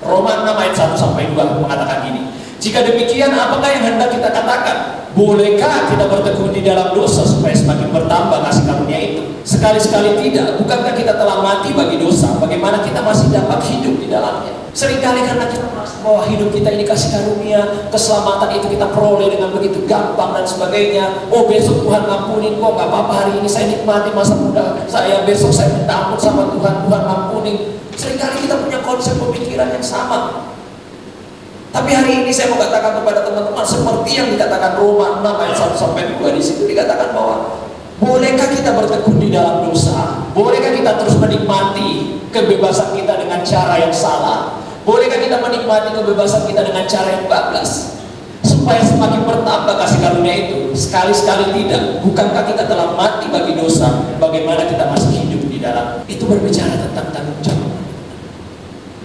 A: Roma 6 ayat 1 sampai 2 mengatakan gini, jika demikian apakah yang hendak kita katakan? Bolehkah kita bertekun di dalam dosa supaya semakin bertambah kasih karunia itu? Sekali-sekali tidak. Bukankah kita telah mati bagi dosa? Bagaimana kita masih dapat hidup di dalamnya? Seringkali karena kita merasa bahwa hidup kita ini kasih karunia, keselamatan itu kita peroleh dengan begitu gampang dan sebagainya. Oh, besok Tuhan ampunin kok, gak apa-apa, hari ini saya nikmati masa muda saya, besok saya minta ampun sama Tuhan, Tuhan ampunin. Seringkali kita punya konsep pemikiran yang sama. Tapi hari ini saya mau katakan kepada teman-teman, seperti yang dikatakan Roma 6 ayat 1 sampai 2, di situ dikatakan bahwa bolehkah kita bertekun di dalam dosa? Bolehkah kita terus menikmati kebebasan kita dengan cara yang salah? Bolehkah kita menikmati kebebasan kita dengan cara yang bablas? Supaya semakin bertambah kasih karunia itu. Sekali-sekali tidak. Bukankah kita telah mati bagi dosa? Bagaimana kita masih hidup di dalam? Itu berbicara tentang tanggung jawab.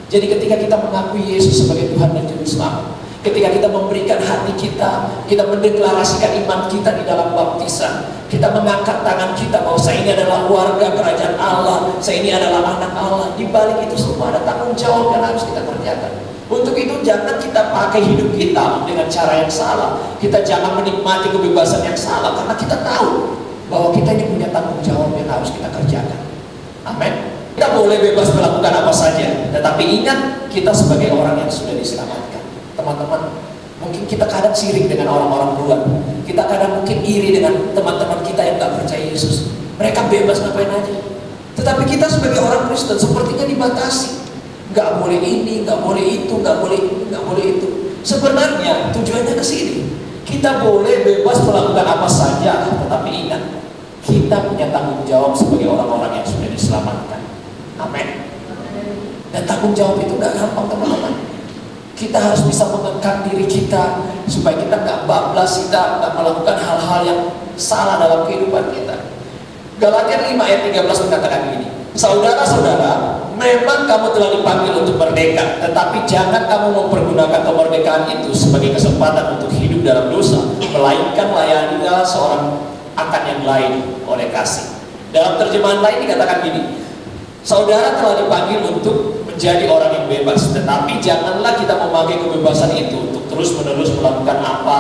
A: Jadi ketika kita mengakui Yesus sebagai Tuhan dan Juru Selamat, ketika kita memberikan hati kita mendeklarasikan iman kita di dalam baptisan, kita mengangkat tangan kita bahwa saya ini adalah warga kerajaan Allah, saya ini adalah anak Allah. Di balik itu semua ada tanggung jawab yang harus kita kerjakan. Untuk itu jangan kita pakai hidup kita dengan cara yang salah. Kita jangan menikmati kebebasan yang salah, karena kita tahu bahwa kita ini punya tanggung jawab yang harus kita kerjakan. Amin. Kita boleh bebas melakukan apa saja, tetapi ingat kita sebagai orang yang sudah diselamatkan. Teman-teman, mungkin kita kadang sirik dengan orang-orang luar. Kita kadang mungkin iri dengan teman-teman kita yang gak percaya Yesus. Mereka bebas ngapain aja. Tetapi kita sebagai orang Kristen sepertinya dibatasi. Gak boleh ini, gak boleh itu, gak boleh ini, gak boleh itu. Sebenarnya tujuannya ke sini. Kita boleh bebas melakukan apa saja, tetapi ingat, kita punya tanggung jawab sebagai orang-orang yang sudah diselamatkan. Amin. Dan tanggung jawab itu gak gampang, teman-teman. Kita harus bisa mengangkat diri kita supaya kita gak bablas, kita gak melakukan hal-hal yang salah dalam kehidupan kita. Galatia 5 ayat 13 mengatakan begini, saudara-saudara, memang kamu telah dipanggil untuk merdeka, tetapi jangan kamu mempergunakan kemerdekaan itu sebagai kesempatan untuk hidup dalam dosa, melainkan layanilah seorang akan yang lain oleh kasih. Dalam terjemahan lain dikatakan gini, saudara telah dipanggil untuk menjadi orang yang bebas, tetapi janganlah kita memakai kebebasan itu untuk terus-menerus melakukan apa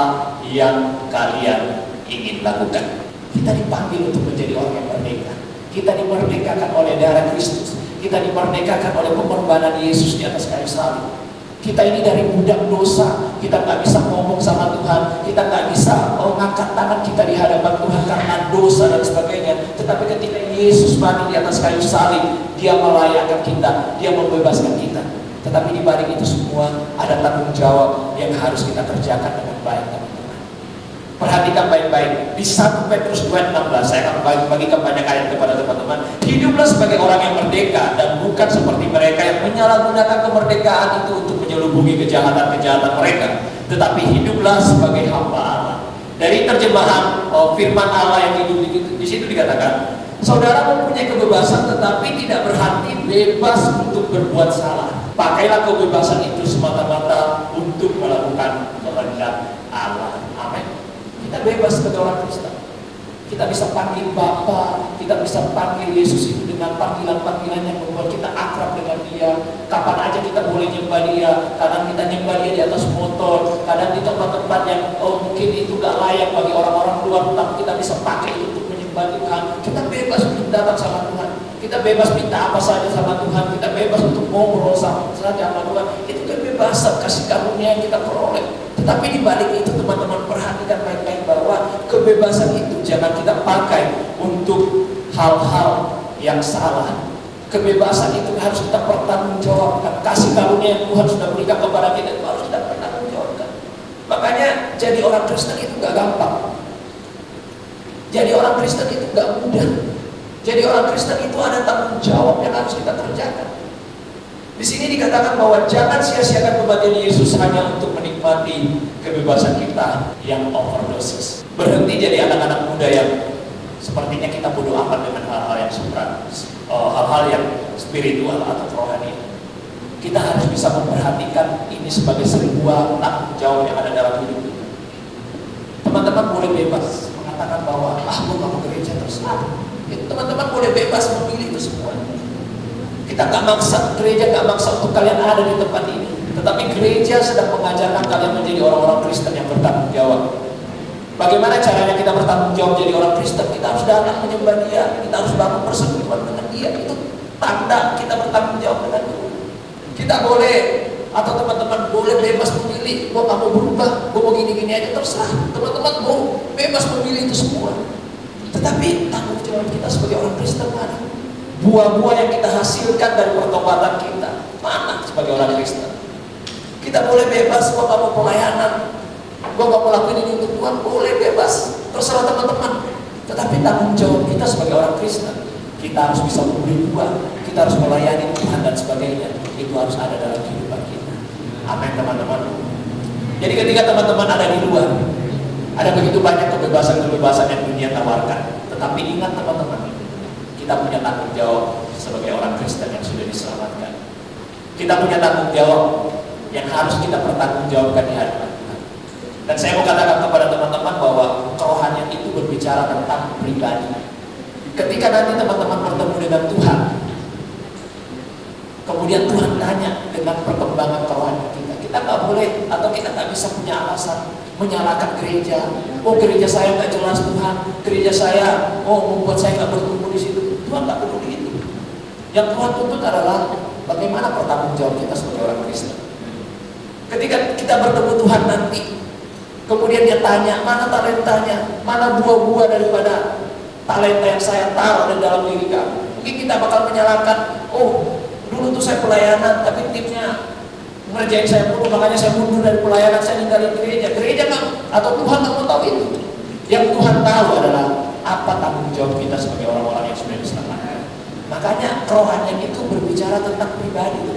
A: yang kalian ingin lakukan. Kita dipanggil untuk menjadi orang yang merdeka. Kita dimerdekakan oleh darah Kristus. Kita dimerdekakan oleh pengorbanan Yesus di atas kayu salib. Kita ini dari budak dosa. Kita gak bisa ngomong sama Tuhan. Kita gak bisa mengangkat tangan kita di hadapan Tuhan karena dosa dan sebagainya. Tetapi ketika Yesus mati di atas kayu salib, Dia melayakan kita, Dia membebaskan kita. Tetapi di balik itu semua ada tanggung jawab yang harus kita kerjakan dengan baik, teman-teman. Perhatikan baik-baik di 1 Petrus 2:16. Saya akan bagikan banyak ayat kepada teman-teman. Hiduplah sebagai orang yang merdeka dan bukan seperti mereka yang menyalahgunakan kemerdekaan itu untuk menyelubungi kejahatan-kejahatan mereka, tetapi hiduplah sebagai hamba Allah. Dari terjemahan firman Allah yang hidup di situ dikatakan, saudara mempunyai kebebasan tetapi tidak berarti bebas untuk berbuat salah. Pakailah kebebasan itu semata-mata untuk melakukan kehendak Allah. Amin. Kita bebas sebagai orang Kristen. Kita bisa panggil Bapa, kita bisa panggil Yesus itu dengan panggilan-panggilan yang membuat kita akrab dengan Dia. Kapan aja kita boleh nyembah Dia. Kadang kita nyembah Dia di atas motor, kadang di tempat-tempat yang mungkin itu gak layak bagi orang-orang luar, tapi kita bisa pakai itu untuk menyembah Tuhan. Kita bebas untuk datang sama Tuhan. Kita bebas minta apa saja sama Tuhan. Kita bebas untuk ngobrol sama Tuhan. Itu kebebasan kasih karunia yang kita peroleh. Tetapi di balik itu teman-teman perhatikan baik-baik bahwa kebebasan itu jangan kita pakai untuk hal-hal yang salah. Kebebasan itu harus kita pertanggungjawabkan. Kasih karunia yang Tuhan sudah berikan kepada kita itu harus kita pertanggungjawabkan. Makanya jadi orang Kristen itu gak gampang. Jadi orang Kristen itu gak mudah. Jadi orang Kristen itu ada tanggung jawab yang harus kita kerjakan. Di sini dikatakan bahwa jangan sia-siakan kematian Yesus hanya untuk menikmati kebebasan kita yang overdosis. Berhenti jadi anak-anak muda yang sepertinya kita bodoh amat dengan hal-hal yang hal-hal yang spiritual atau rohani. Kita harus bisa memperhatikan ini sebagai sebuah tanggung jawab yang ada dalam hidup kita. Teman-teman boleh bebas mengatakan bahwa gue gak mau gereja terus. Kita nggak maksa, gereja nggak maksa untuk kalian ada di tempat ini. Tetapi gereja sedang mengajarkan kalian menjadi orang-orang Kristen yang bertanggung jawab. Bagaimana caranya kita bertanggung jawab jadi orang Kristen? Kita harus datang menyembah Dia, kita harus bangun persekutuan dengan Dia. Itu tanda kita bertanggung jawab dengan Dia. Kita boleh, atau teman-teman boleh bebas memilih, mau kamu berubah, gue mau gini-gini aja, terserah. Teman-teman mau bebas memilih itu semua. Tetapi tanggung jawab kita sebagai orang Kristen mana? Buah-buah yang kita hasilkan dari pertobatan kita mana sebagai orang Kristen? Kita boleh bebas, mau kamu pelayanan, gue gak mau lakuin ini untuk Tuhan, boleh bebas, terserah teman-teman. Tetapi tanggung jawab kita sebagai orang Kristen, kita harus bisa memberi buah, kita harus melayani Tuhan dan sebagainya. Itu harus ada dalam kehidupan kita. Amin teman-teman. Jadi ketika teman-teman ada di luar, ada begitu banyak kebebasan-kebebasan yang dunia tawarkan. Tetapi ingat teman-teman, kita punya tanggung jawab sebagai orang Kristen yang sudah diselamatkan. Kita punya tanggung jawab yang harus kita pertanggungjawabkan di hadapan Tuhan. Dan saya mau katakan kepada teman-teman bahwa kerohanian itu berbicara tentang pribadi. Ketika nanti teman-teman bertemu dengan Tuhan, kemudian Tuhan tanya dengan perkembangan kerohanian kita nggak boleh atau kita nggak bisa punya alasan menyalahkan gereja. Oh gereja saya nggak jelas Tuhan, gereja saya membuat saya nggak bertumbuh di situ. Tuhan nggak peduli itu. Yang Tuhan tuntut adalah bagaimana pertanggungjawab kita sebagai orang Kristen. Ketika kita bertemu Tuhan nanti, kemudian Dia tanya, mana talentanya, mana buah-buah daripada talenta yang saya taruh di dalam diri kamu. Mungkin kita bakal menyalahkan, oh dulu tuh saya pelayanan, tapi timnya ngerjain saya mulu, makanya saya mundur dari pelayanan, saya ninggalin gereja. Gereja nggak, atau Tuhan nggak mau tahu itu. Yang Tuhan tahu adalah apa tanggung jawab kita sebagai orang-orang yang sudah diselamatkan. Makanya kerohanian itu berbicara tentang pribadi.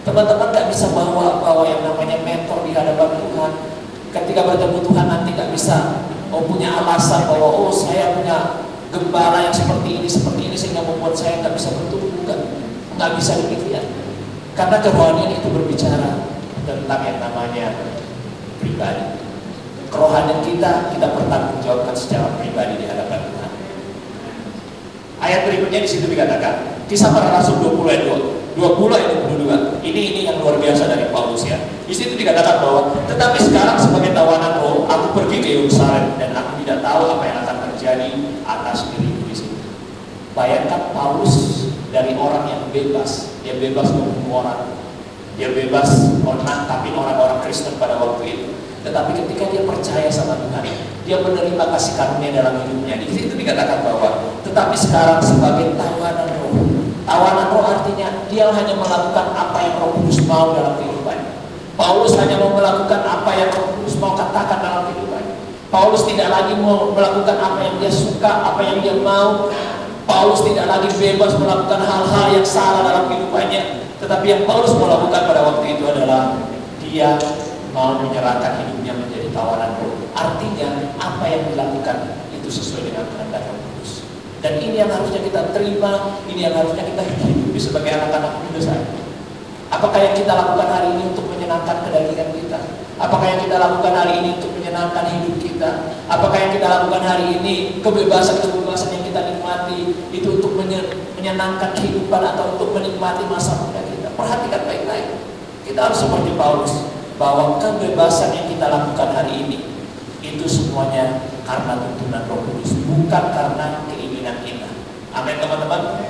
A: Teman-teman nggak bisa bawa yang namanya mentor di hadapan Tuhan. Ketika bertemu Tuhan nanti nggak bisa punya alasan bahwa saya punya gembala yang seperti ini sehingga membuat saya nggak bisa bertumbuh. Nggak bisa demikian. Karena kerohanian itu berbicara tentang yang namanya pribadi. Kerohanian kita bertanggungjawabkan secara pribadi di hadapan Tuhan. Ayat berikutnya di situ dikatakan, Kisah Para Rasul 20 ayat 22. Ini yang luar biasa dari Paulus ya. Di situ dikatakan bahwa, tetapi sekarang sebagai tawanan roh, aku pergi ke Yerusalem dan aku tidak tahu apa yang akan terjadi atas diriku di situ. Bayangkan Paulus dari orang yang bebas, dia bebas membunuh orang, dia bebas menangkapin orang-orang Kristen pada waktu itu. Tetapi ketika dia percaya sama Tuhan, dia menerima kasih karunia dalam hidupnya. Di situ dikatakan bahwa, tetapi sekarang sebagai tawanan roh. Tawanan roh artinya dia hanya melakukan apa yang Roh Kudus mau dalam kehidupannya. Paulus hanya mau melakukan apa yang Roh Kudus mau katakan dalam kehidupannya. Paulus tidak lagi mau melakukan apa yang dia suka, apa yang dia mau. Paulus tidak lagi bebas melakukan hal-hal yang salah dalam kehidupannya. Tetapi yang Paulus mau lakukan pada waktu itu adalah dia mau menyerahkan hidupnya menjadi tawanan roh. Artinya apa yang dilakukan itu sesuai dengan kehendak Roh Kudus. Dan ini yang harusnya kita terima, ini yang harusnya kita hidupi sebagai anak-anak muda saya. Apakah yang kita lakukan hari ini untuk menyenangkan kedagingan kita? Apakah yang kita lakukan hari ini untuk menyenangkan hidup kita? Apakah yang kita lakukan hari ini, kebebasan-kebebasan yang kita nikmati itu untuk menyenangkan kehidupan atau untuk menikmati masa muda kita? Perhatikan baik-baik. Kita harus seperti Paulus, bahwa kebebasan yang kita lakukan hari ini itu semuanya karena tuntunan Roh Kudus, bukan karena keinginan kita. Amin teman-teman.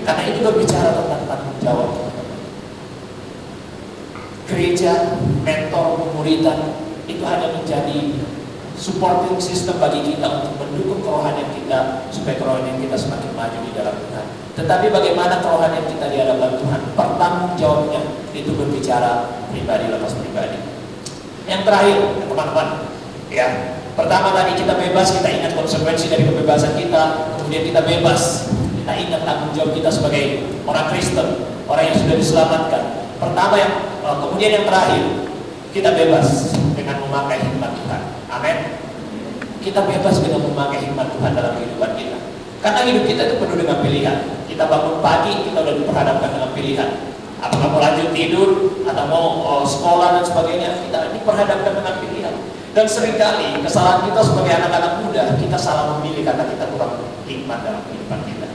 A: Karena itu berbicara tentang tanggung jawab. Gereja, mentor, pemuridan itu hanya menjadi supporting system bagi kita untuk mendukung kerohanian kita supaya kerohanian kita semakin maju di dalam Tuhan. Tetapi bagaimana kerohanian kita di hadapan Tuhan? Pertanggung jawabnya itu berbicara pribadi lepas pribadi. Yang terakhir, teman-teman, ya. Pertama tadi kita bebas, kita ingat konsekuensi dari kebebasan kita. Kemudian kita bebas, kita ingat tanggung jawab kita sebagai orang Kristen, orang yang sudah diselamatkan. Pertama kemudian yang terakhir, kita bebas dengan memakai hikmat Tuhan. Amin. Kita bebas dengan memakai hikmat Tuhan dalam kehidupan kita. Karena hidup kita itu penuh dengan pilihan. Kita bangun pagi, kita sudah diperhadapkan dengan pilihan. Apakah mau lanjut tidur atau mau sekolah dan sebagainya, kita diperhadapkan dengan pilihan. Dan seringkali kesalahan kita sebagai anak-anak muda, kita salah memilih karena kita kurang hikmat dalam kehidupan kita.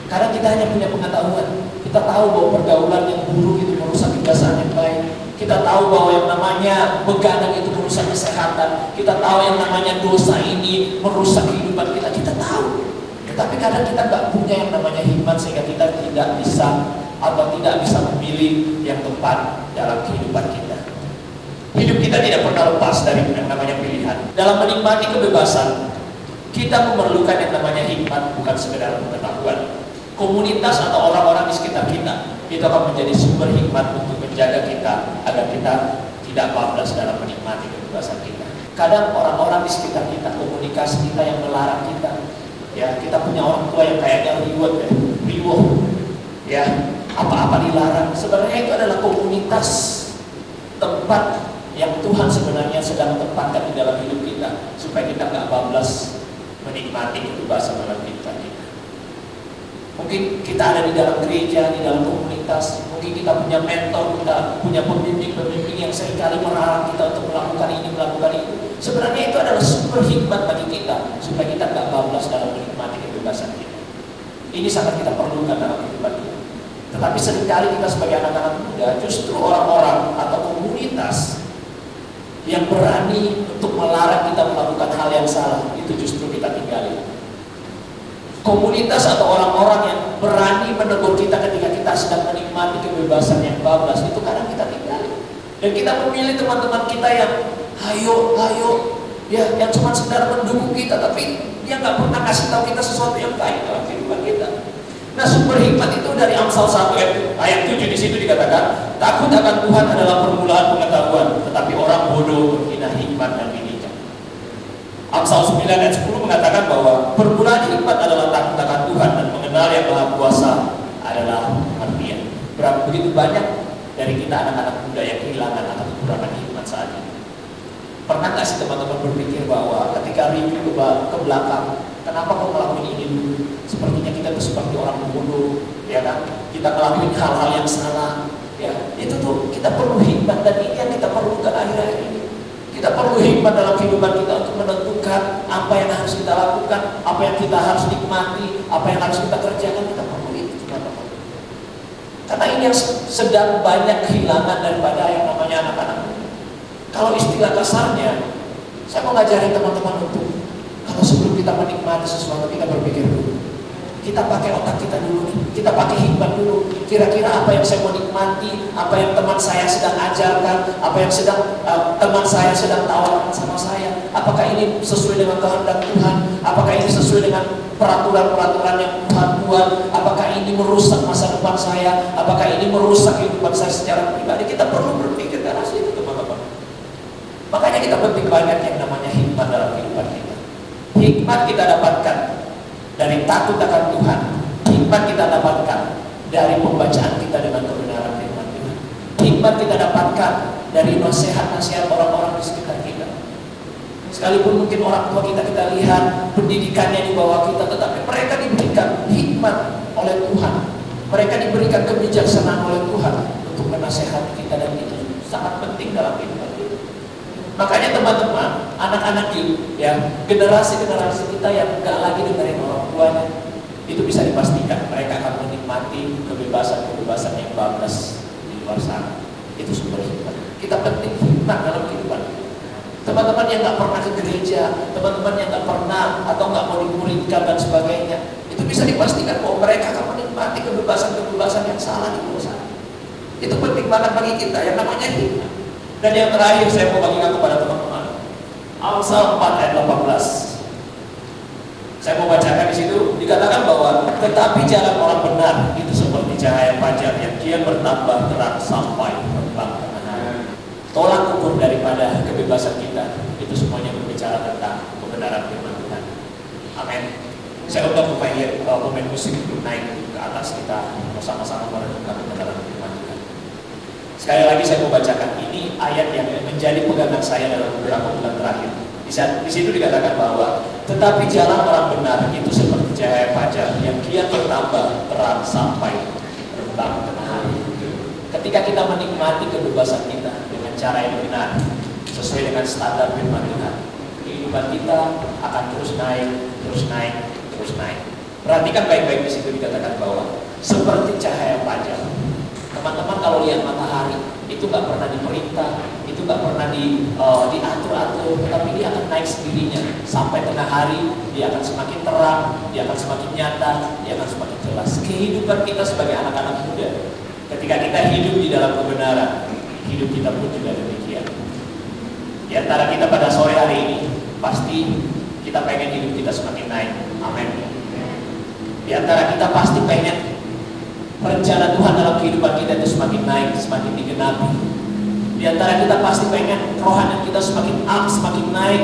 A: Kadang kita hanya punya pengetahuan. Kita tahu bahwa pergaulan yang buruk itu merusak kebiasaan yang baik. Kita tahu bahwa yang namanya begadang itu merusak kesehatan. Kita tahu yang namanya dosa ini merusak kehidupan kita. Kita tahu. Tetapi kadang kita nggak punya yang namanya hikmat sehingga kita tidak bisa atau tidak bisa memilih yang tepat dalam kehidupan kita. Hidup kita tidak pernah lepas dari yang namanya pilihan. Dalam menikmati kebebasan, kita memerlukan yang namanya hikmat, bukan sekedar pengetahuan. Komunitas atau orang-orang di sekitar kita itu akan menjadi sumber hikmat untuk menjaga kita agar kita tidak bablas dalam menikmati kebebasan kita. Kadang orang-orang di sekitar kita, komunikasi kita yang melarang kita. Ya, kita punya orang tua yang kayaknya riwuh, ya, apa-apa dilarang. Sebenarnya itu adalah komunitas, tempat yang Tuhan sebenarnya sedang tempatkan di dalam hidup kita supaya kita nggak bablas menikmati kebebasan dalam kehidupan kita. Mungkin kita ada di dalam gereja, di dalam komunitas, mungkin kita punya mentor, kita punya pembimbing-pembimbing yang seringkali melarang kita untuk melakukan ini, melakukan itu. Sebenarnya itu adalah sumber hikmat bagi kita supaya kita nggak bablas dalam menikmati kebebasan kita. Ini sangat kita perlukan dalam kehidupan kita. Tetapi seringkali kita sebagai anak-anak muda, justru orang-orang atau komunitas yang berani untuk melarang kita melakukan hal yang salah, itu justru kita tinggalin. Komunitas atau orang-orang yang berani menegur kita ketika kita sedang menikmati kebebasan yang bablas, itu kadang kita tinggalin. Dan kita memilih teman-teman kita yang hayo, ya, yang cuma sekedar mendukung kita, tapi dia nggak pernah kasih tahu kita sesuatu yang baik dalam kehidupan kita. Nah, sumber hikmat itu dari Amsal 1 ayat 7 di situ dikatakan, takut akan Tuhan adalah permulaan pengetahuan, tetapi orang bodoh menghina hikmat dan bijak. Amsal 9 ayat 10 mengatakan bahwa permulaan hikmat adalah takut akan Tuhan dan mengenal yang Maha Kuasa adalah pengertian. Begitu banyak dari kita anak-anak muda yang kehilangan atau kekurangan hikmat saat ini. Pernah nggak sih teman-teman berpikir bahwa ketika review ke belakang, kenapa kau ngelakuin ini dulu? Sepertinya kita tuh seperti orang bodoh, ya kan? Kita ngelakuin hal-hal yang salah, ya. Itu tuh kita perlu hikmat, dan ini yang kita perlukan akhir-akhir ini. Kita perlu hikmat dalam kehidupan kita untuk menentukan apa yang harus kita lakukan, apa yang kita harus nikmati, apa yang harus kita kerjakan. Kita perlu itu, teman-teman. Karena ini yang sedang banyak kehilangan daripada yang namanya anak-anak. Kalau istilah kasarnya, saya mau ngajarin teman-teman untuk kalau sebelum kita menikmati sesuatu, kita berpikir dulu. Kita pakai otak kita dulu, kita pakai hikmat dulu. Kira-kira apa yang saya mau nikmati, apa yang teman saya sedang ajarkan, apa yang teman saya sedang tawarkan sama saya. Apakah ini sesuai dengan kehendak Tuhan? Apakah ini sesuai dengan peraturan-peraturan yang Tuhan buat? Apakah ini merusak masa depan saya? Apakah ini merusak kehidupan saya secara pribadi? Kita perlu berpikir ke arah situ, teman-teman. Makanya kita penting banyak yang namanya hikmat dalam kehidupan kita. Hikmat kita dapatkan dari takut akan Tuhan. Hikmat kita dapatkan dari pembacaan kita dengan kebenaran firman Tuhan. Hikmat kita dapatkan dari nasihat-nasihat orang-orang di sekitar kita. Sekalipun mungkin orang tua kita lihat pendidikannya di bawah kita, tetapi mereka diberikan hikmat oleh Tuhan. Mereka diberikan kebijaksanaan oleh Tuhan untuk menasihati kita, dan itu sangat penting dalam kehidupan kita. Makanya teman-teman, anak-anak ya, generasi-generasi kita yang gak lagi dengerin orang tuanya, itu bisa dipastikan mereka akan menikmati kebebasan-kebebasan yang bablas di luar sana. Itu sumber hikmat. Kita penting hikmat dalam kehidupan. Teman-teman yang gak pernah ke gereja, teman-teman yang gak pernah atau gak mau dimuridkan dan sebagainya, itu bisa dipastikan bahwa mereka akan menikmati kebebasan-kebebasan yang salah di luar sana. Itu penting banget bagi kita yang namanya hikmat. Dan yang terakhir saya mau bagikan kepada teman-teman, Amsal 4 ayat 18. Saya mau bacakan di situ, dikatakan bahwa tetapi jalan orang benar itu seperti cahaya fajar yang kian bertambah terang sampai terbang ke hari. Tolak ukur daripada kebebasan kita itu semuanya berbicara tentang kebenaran firman Tuhan. Amin. Saya undang pemain musik untuk naik ke atas, kita bersama-sama merenungkan kebenaran firman Tuhan. Sekali lagi saya mau bacakan, ini ayat yang menjadi pegangan saya dalam beberapa bulan terakhir. Di situ dikatakan bahwa tetapi jalan orang benar itu seperti cahaya fajar yang kian bertambah terang sampai terbang tengah hari. Ketika kita menikmati kebebasan kita dengan cara yang benar, sesuai dengan standar firman Tuhan, kehidupan kita akan terus naik, terus naik, terus naik. Perhatikan baik-baik di situ dikatakan bahwa seperti cahaya fajar. Teman-teman kalau lihat matahari itu nggak pernah diperintah, itu nggak pernah diatur-atur, tetapi dia akan naik sendirinya sampai tengah hari. Dia akan semakin terang, dia akan semakin nyata, dia akan semakin jelas. Kehidupan kita sebagai anak-anak muda, ketika kita hidup di dalam kebenaran, hidup kita pun juga demikian. Di antara kita pada sore hari ini, pasti kita pengen hidup kita semakin naik. Amin. Di antara kita pasti pengen rencana Tuhan dalam kehidupan kita itu semakin naik, semakin digenapi. Di antara kita pasti pengen rohani kita semakin semakin naik,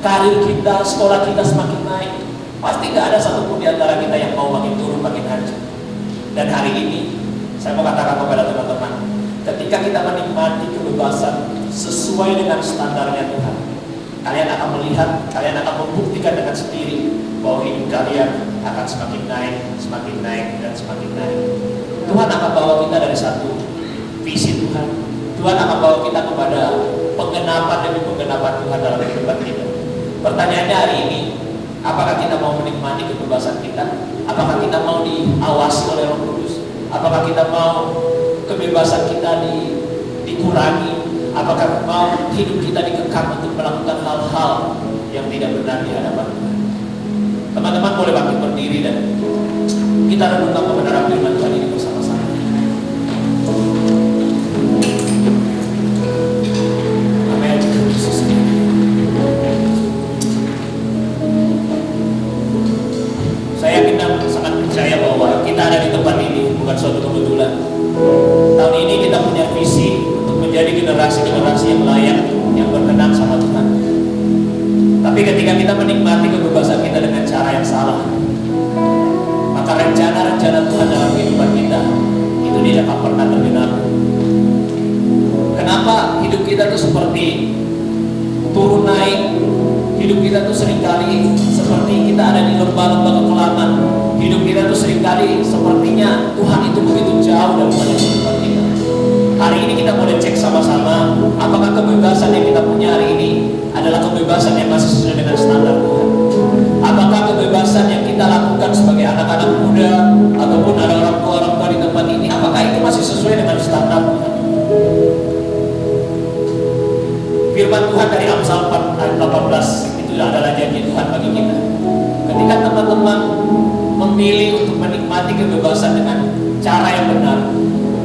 A: karir kita, sekolah kita semakin naik. Pasti gak ada satupun di antara kita yang mau makin turun, makin hancur. Dan hari ini, saya mau katakan kepada teman-teman, ketika kita menikmati kebebasan sesuai dengan standarnya Tuhan, kalian akan melihat, kalian akan membuktikan dengan sendiri bahwa hidup kalian akan semakin naik, dan semakin naik. Tuhan akan bawa kita dari satu visi Tuhan. Tuhan akan bawa kita kepada penggenapan demi penggenapan Tuhan dalam kehidupan kita. Pertanyaannya hari ini, apakah kita mau menikmati kebebasan kita? Apakah kita mau diawasi oleh Roh Kudus? Apakah kita mau kebebasan kita dikurangi? Apakah mau hidup kita dikekang untuk melakukan hal-hal yang tidak benar di hadapan Tuhan? Teman-teman boleh bangkit berdiri dan kita renungkan kebenaran firman Tuhan ini bersama-sama. Amin. Saya yakin dan sangat percaya bahwa kita ada di tempat ini bukan suatu kebetulan. Tahun ini kita punya visi untuk menjadi generasi-generasi yang layak, yang berkenan sama Tuhan. Tapi ketika kita menikmati kebebasan kita dengan cara yang salah, maka rencana-rencana Tuhan dalam kehidupan kita itu tidak akan pernah tergenapi. Kenapa hidup kita tuh seperti turun naik? Hidup kita tuh seringkali seperti kita ada di lembah-lembah kekelaman. Hidup kita tuh seringkali sepertinya Tuhan itu begitu jauh daripada kehidupan kita. Hari ini kita boleh cek sama-sama, apakah kebebasan yang kita punya hari ini adalah kebebasan yang masih sesuai dengan standar Tuhan. Apakah kebebasan yang kita lakukan sebagai anak-anak muda ataupun ada orang tua di tempat ini, apakah itu masih sesuai dengan standar Tuhan? Firman Tuhan dari Amsal 4 ayat 18 itu adalah janji Tuhan bagi kita. Ketika teman-teman memilih untuk menikmati kebebasan dengan cara yang benar,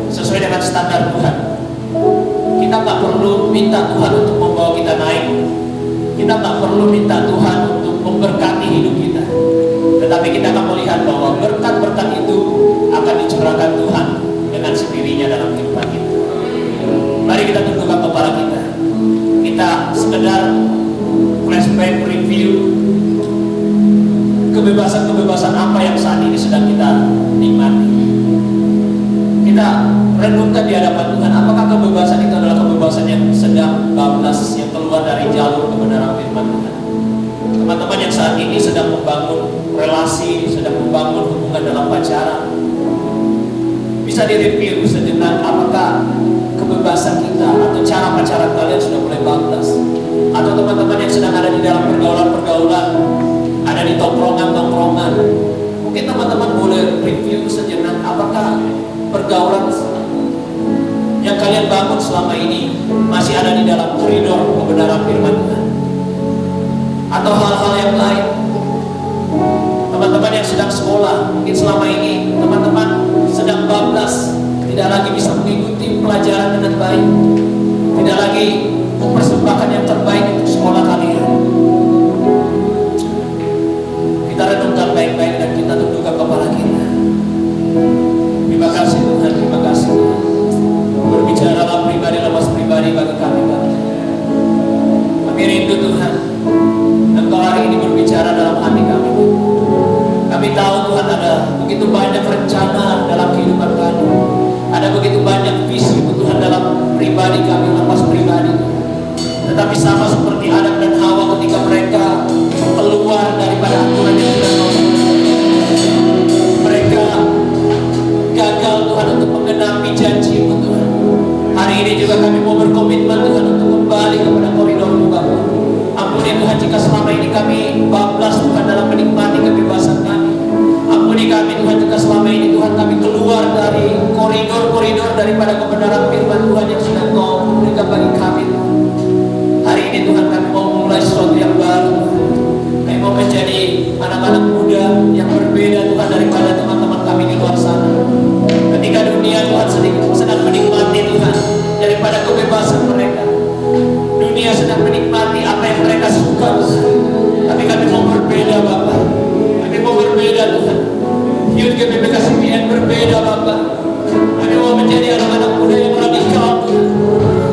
A: sesuai dengan standar Tuhan, kita tak perlu minta Tuhan untuk membawa kita naik. Kita tak perlu minta Tuhan untuk memberkati hidup kita. Tetapi kita akan melihat bahwa berkat-berkat itu akan dicurahkan Tuhan dengan sendirinya dalam kehidupan kita. Mari kita tundukkan kepala kita. Kita sekedar flashback review kebebasan-kebebasan apa yang saat ini sedang kita nikmati. Kita renungkan di hadapan Tuhan, apakah kebebasan itu adalah kebebasan yang sedang bablas, yang keluar dari jalur kebenaran firman Tuhan. Teman-teman yang saat ini sedang membangun relasi, sedang membangun hubungan dalam pacaran, bisa direview sejenak, apakah kebebasan kita atau cara pacaran kalian sudah mulai bablas. Atau teman-teman yang sedang ada di dalam pergaulan-pergaulan, ada di tongkrongan-tongkrongan, mungkin teman-teman boleh review sejenak, apakah pergaulan yang kalian bangun selama ini masih ada di dalam koridor kebenaran firman Tuhan, atau hal-hal yang lain. Teman-teman yang sedang sekolah, mungkin selama ini teman-teman sedang bablas, tidak lagi bisa mengikuti pelajaran dengan baik, tidak lagi mempersembahkan yang terbaik untuk sekolah kalian. Kita renungkan baik-baik dan kita tundukkan kepala kita. Terima kasih Tuhan, terima kasih Tuhan. Berbicaralah pribadi, lepas pribadi bagi kami Bapak. Kami rindu Tuhan, Engkau hari ini berbicara dalam hati kami. Kami tahu Tuhan ada begitu banyak rencana dalam kehidupan kami. Ada begitu banyak visi Tuhan dalam pribadi kami, lepas pribadi. Tetapi sama seperti Adam dan Hawa ketika mereka keluar daripada aturan yang sudah mereka gagal Tuhan untuk menggenapi janji-Mu Tuhan. Hari ini juga kami mau berkomitmen Tuhan untuk kembali kepada koridor-Mu Bapa. Ampuni Tuhan jika selama ini kami bablas Tuhan dalam menikmati kebebasan kami. Ampuni dari koridor-koridor daripada kebenaran firman Tuhan yang sudah Kau berikan bagi kami. Hari ini Tuhan, kami mau memulai sesuatu yang baru. Kami mau menjadi anak-anak muda yang berbeda Tuhan daripada teman-teman kami di luar sana. Ketika dunia Tuhan sedang menikmati Tuhan daripada kebebasan mereka, dunia sedang menikmati apa yang mereka suka Tuhan. Tapi kami mau berbeda Bapa. Kami mau berbeda Tuhan. Youth GPP KCPN berbeda Bapa. Kami mau menjadi anak-anak muda yang radikal Tuhan.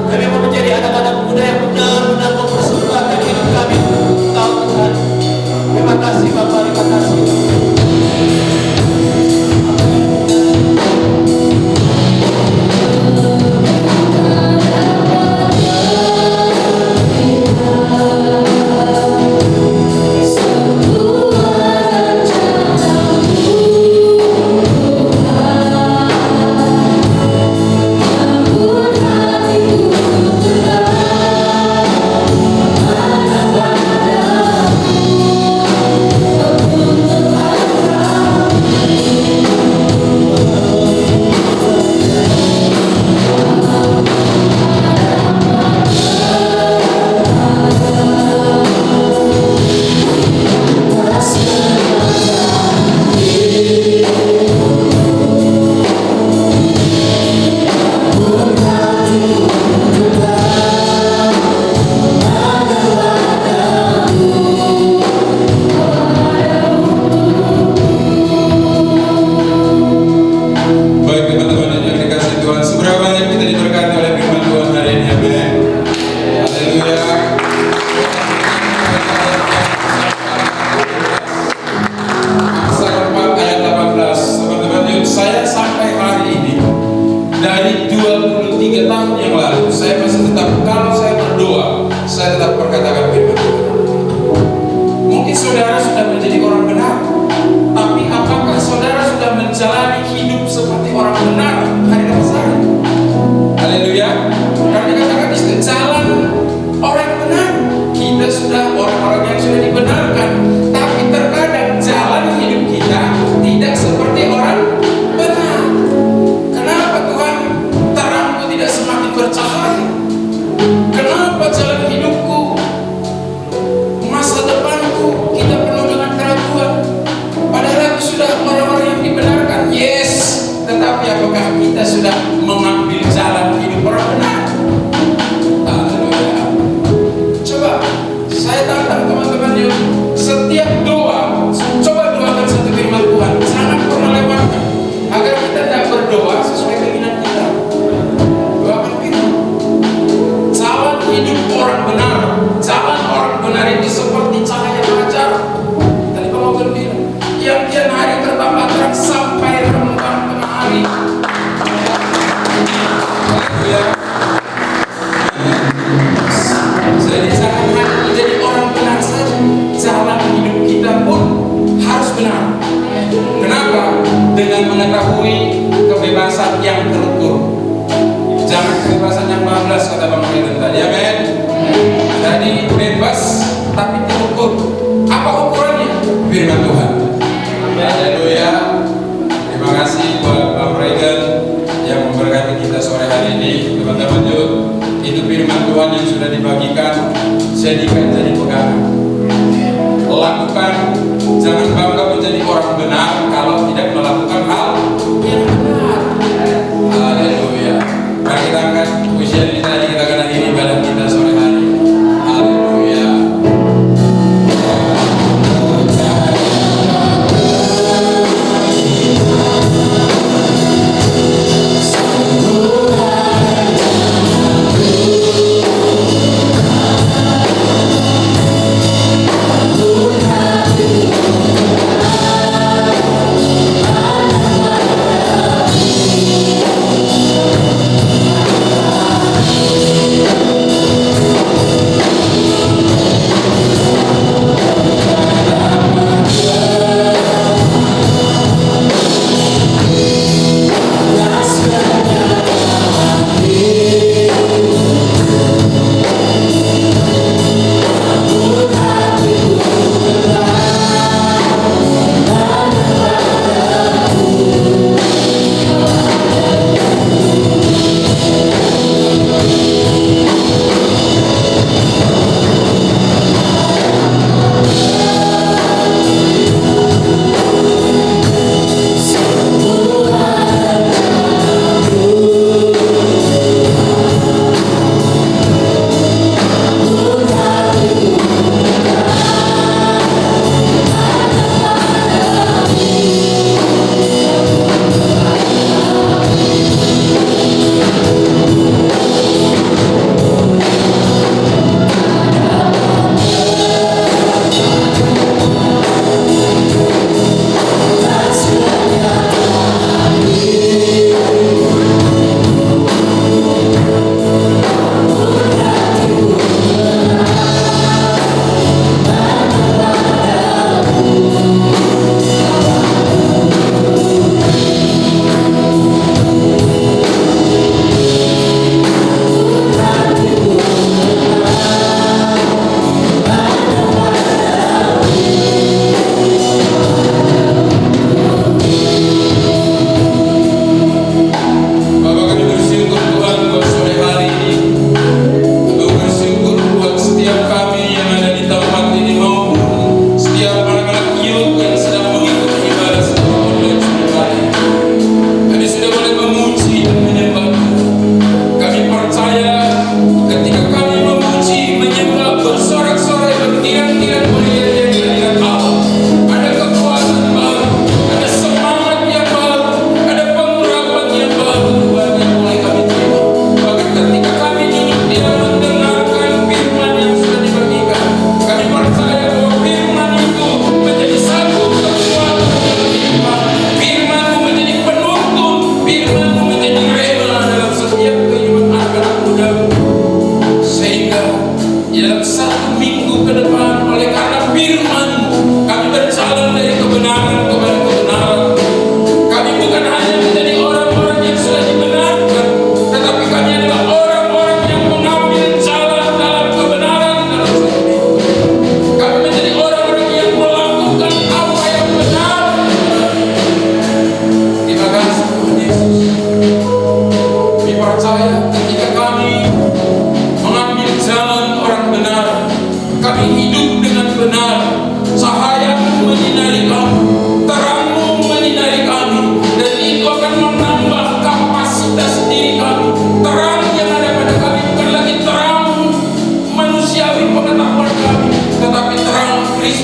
A: Kami mau menjadi anak-anak muda yang benar-benar mempersembahkan hidup kami untuk Engkau Tuhan. Terima kasih Bapa, terima kasih.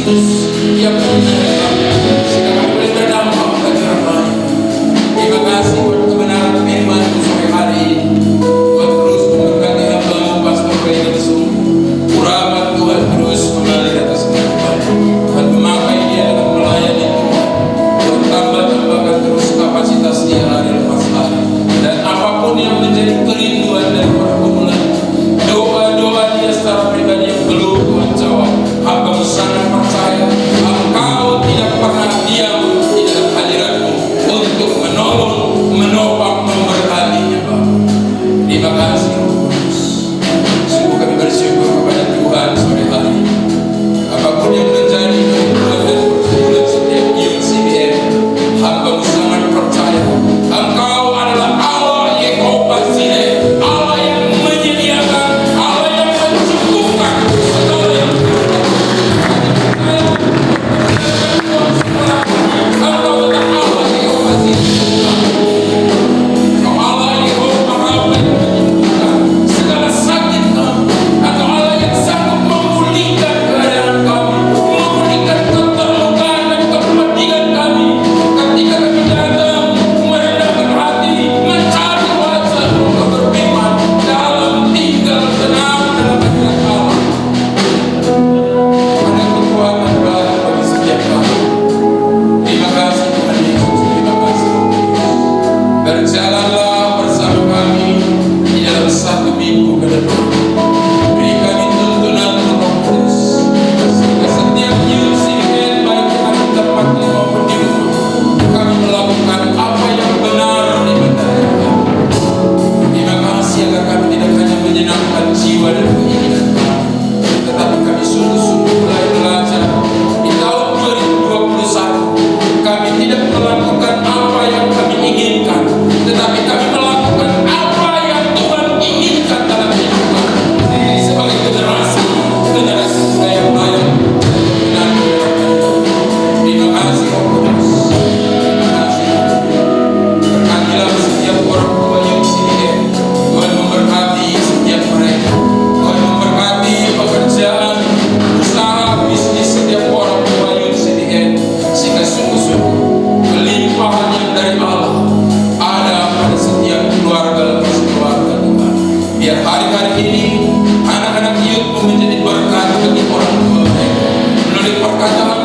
B: Kristus yang menyertai sehingga kami boleh berdampak bagi orang lain. Terima kasih buat kebenaran firman-Mu sore hari ini. Tuhan terus memberkati hamba-Mu Pastor Ray langsung. Urapan Tuhan terus mengalir atas kehidupan. Tuhan memakai dia dalam melayani Tuhan. Tuhan tambahkan terus kapasitas dia hari lepas hari. Dan apapun yang menjadi kerinduan dari para pemulaan, doa-doa dia secara pribadi yang belum Tuhan jawab, hamba-Mu sangat percaya Engkau tidak pernah diam di dalam hadirat-Mu untuk menolong, menopang, memberkatinya, Bapa. Terima kasih, Roh Kudus. Sungguh kami bersyukur kepada Tuhan sore hari ini. Apapun yang menjadi kerinduan dan pergumulan setiap UCBM, hamba-Mu sangat percaya Engkau adalah Allah Yehova Jireh, Allah yang menyediakan, Allah yang mencukupkan segala yang Engkau adalah Allah Yehova Jireh. Engkau Allah Yehova Rafa yang menyembuhkan segala sakit kami. Engkau Allah yang sanggup memulihkan keadaan kami, memulihkan keterlukaan dan kepedihan kami. Ketika kami datang merendahkan hati, mencari wajah-Mu, Engkau berfirman dalam tinggal tenang dalam hadirat Allah. Ada kekuatan baru bagi setiap kami. Terima kasih Tuhan Yesus, terima kasih Roh Kudus. Berjalanlah bersama kami di dalam satu minggu ke depan. Beri kami tuntunan Roh Kudus, sehingga setiap UCBM baik yang di tempatnya maupun di rumah, kami melakukan apa yang benar di mata Tuhan. Terima kasih agar kami tidak hanya menyenangkan jiwa dan keinginan kami, tetapi kami sungguh-sungguh mulai belajar di tahun 2021. Kami tidak melakukan apa yang kami inginkan, tetapi kami melakukan apa yang Tuhan inginkan dalam hidup kami. Sebagai generasi yang layak dan benar. Terima kasih Roh Kudus. Terima kasih Tuhan. Berkatilah setiap orang tua UCBM. Tuhan memberkati setiap mereka. Tuhan memberkati pekerjaan, usaha, bisnis setiap orang tua UCBM, sehingga sungguh-sungguh kelimpahan yang dari Allah ada pada setiap keluarga lepas keluarga Tuhan. Biar hari-hari ini anak-anak youth menjadi berkat bagi orang tua mereka melalui perkataan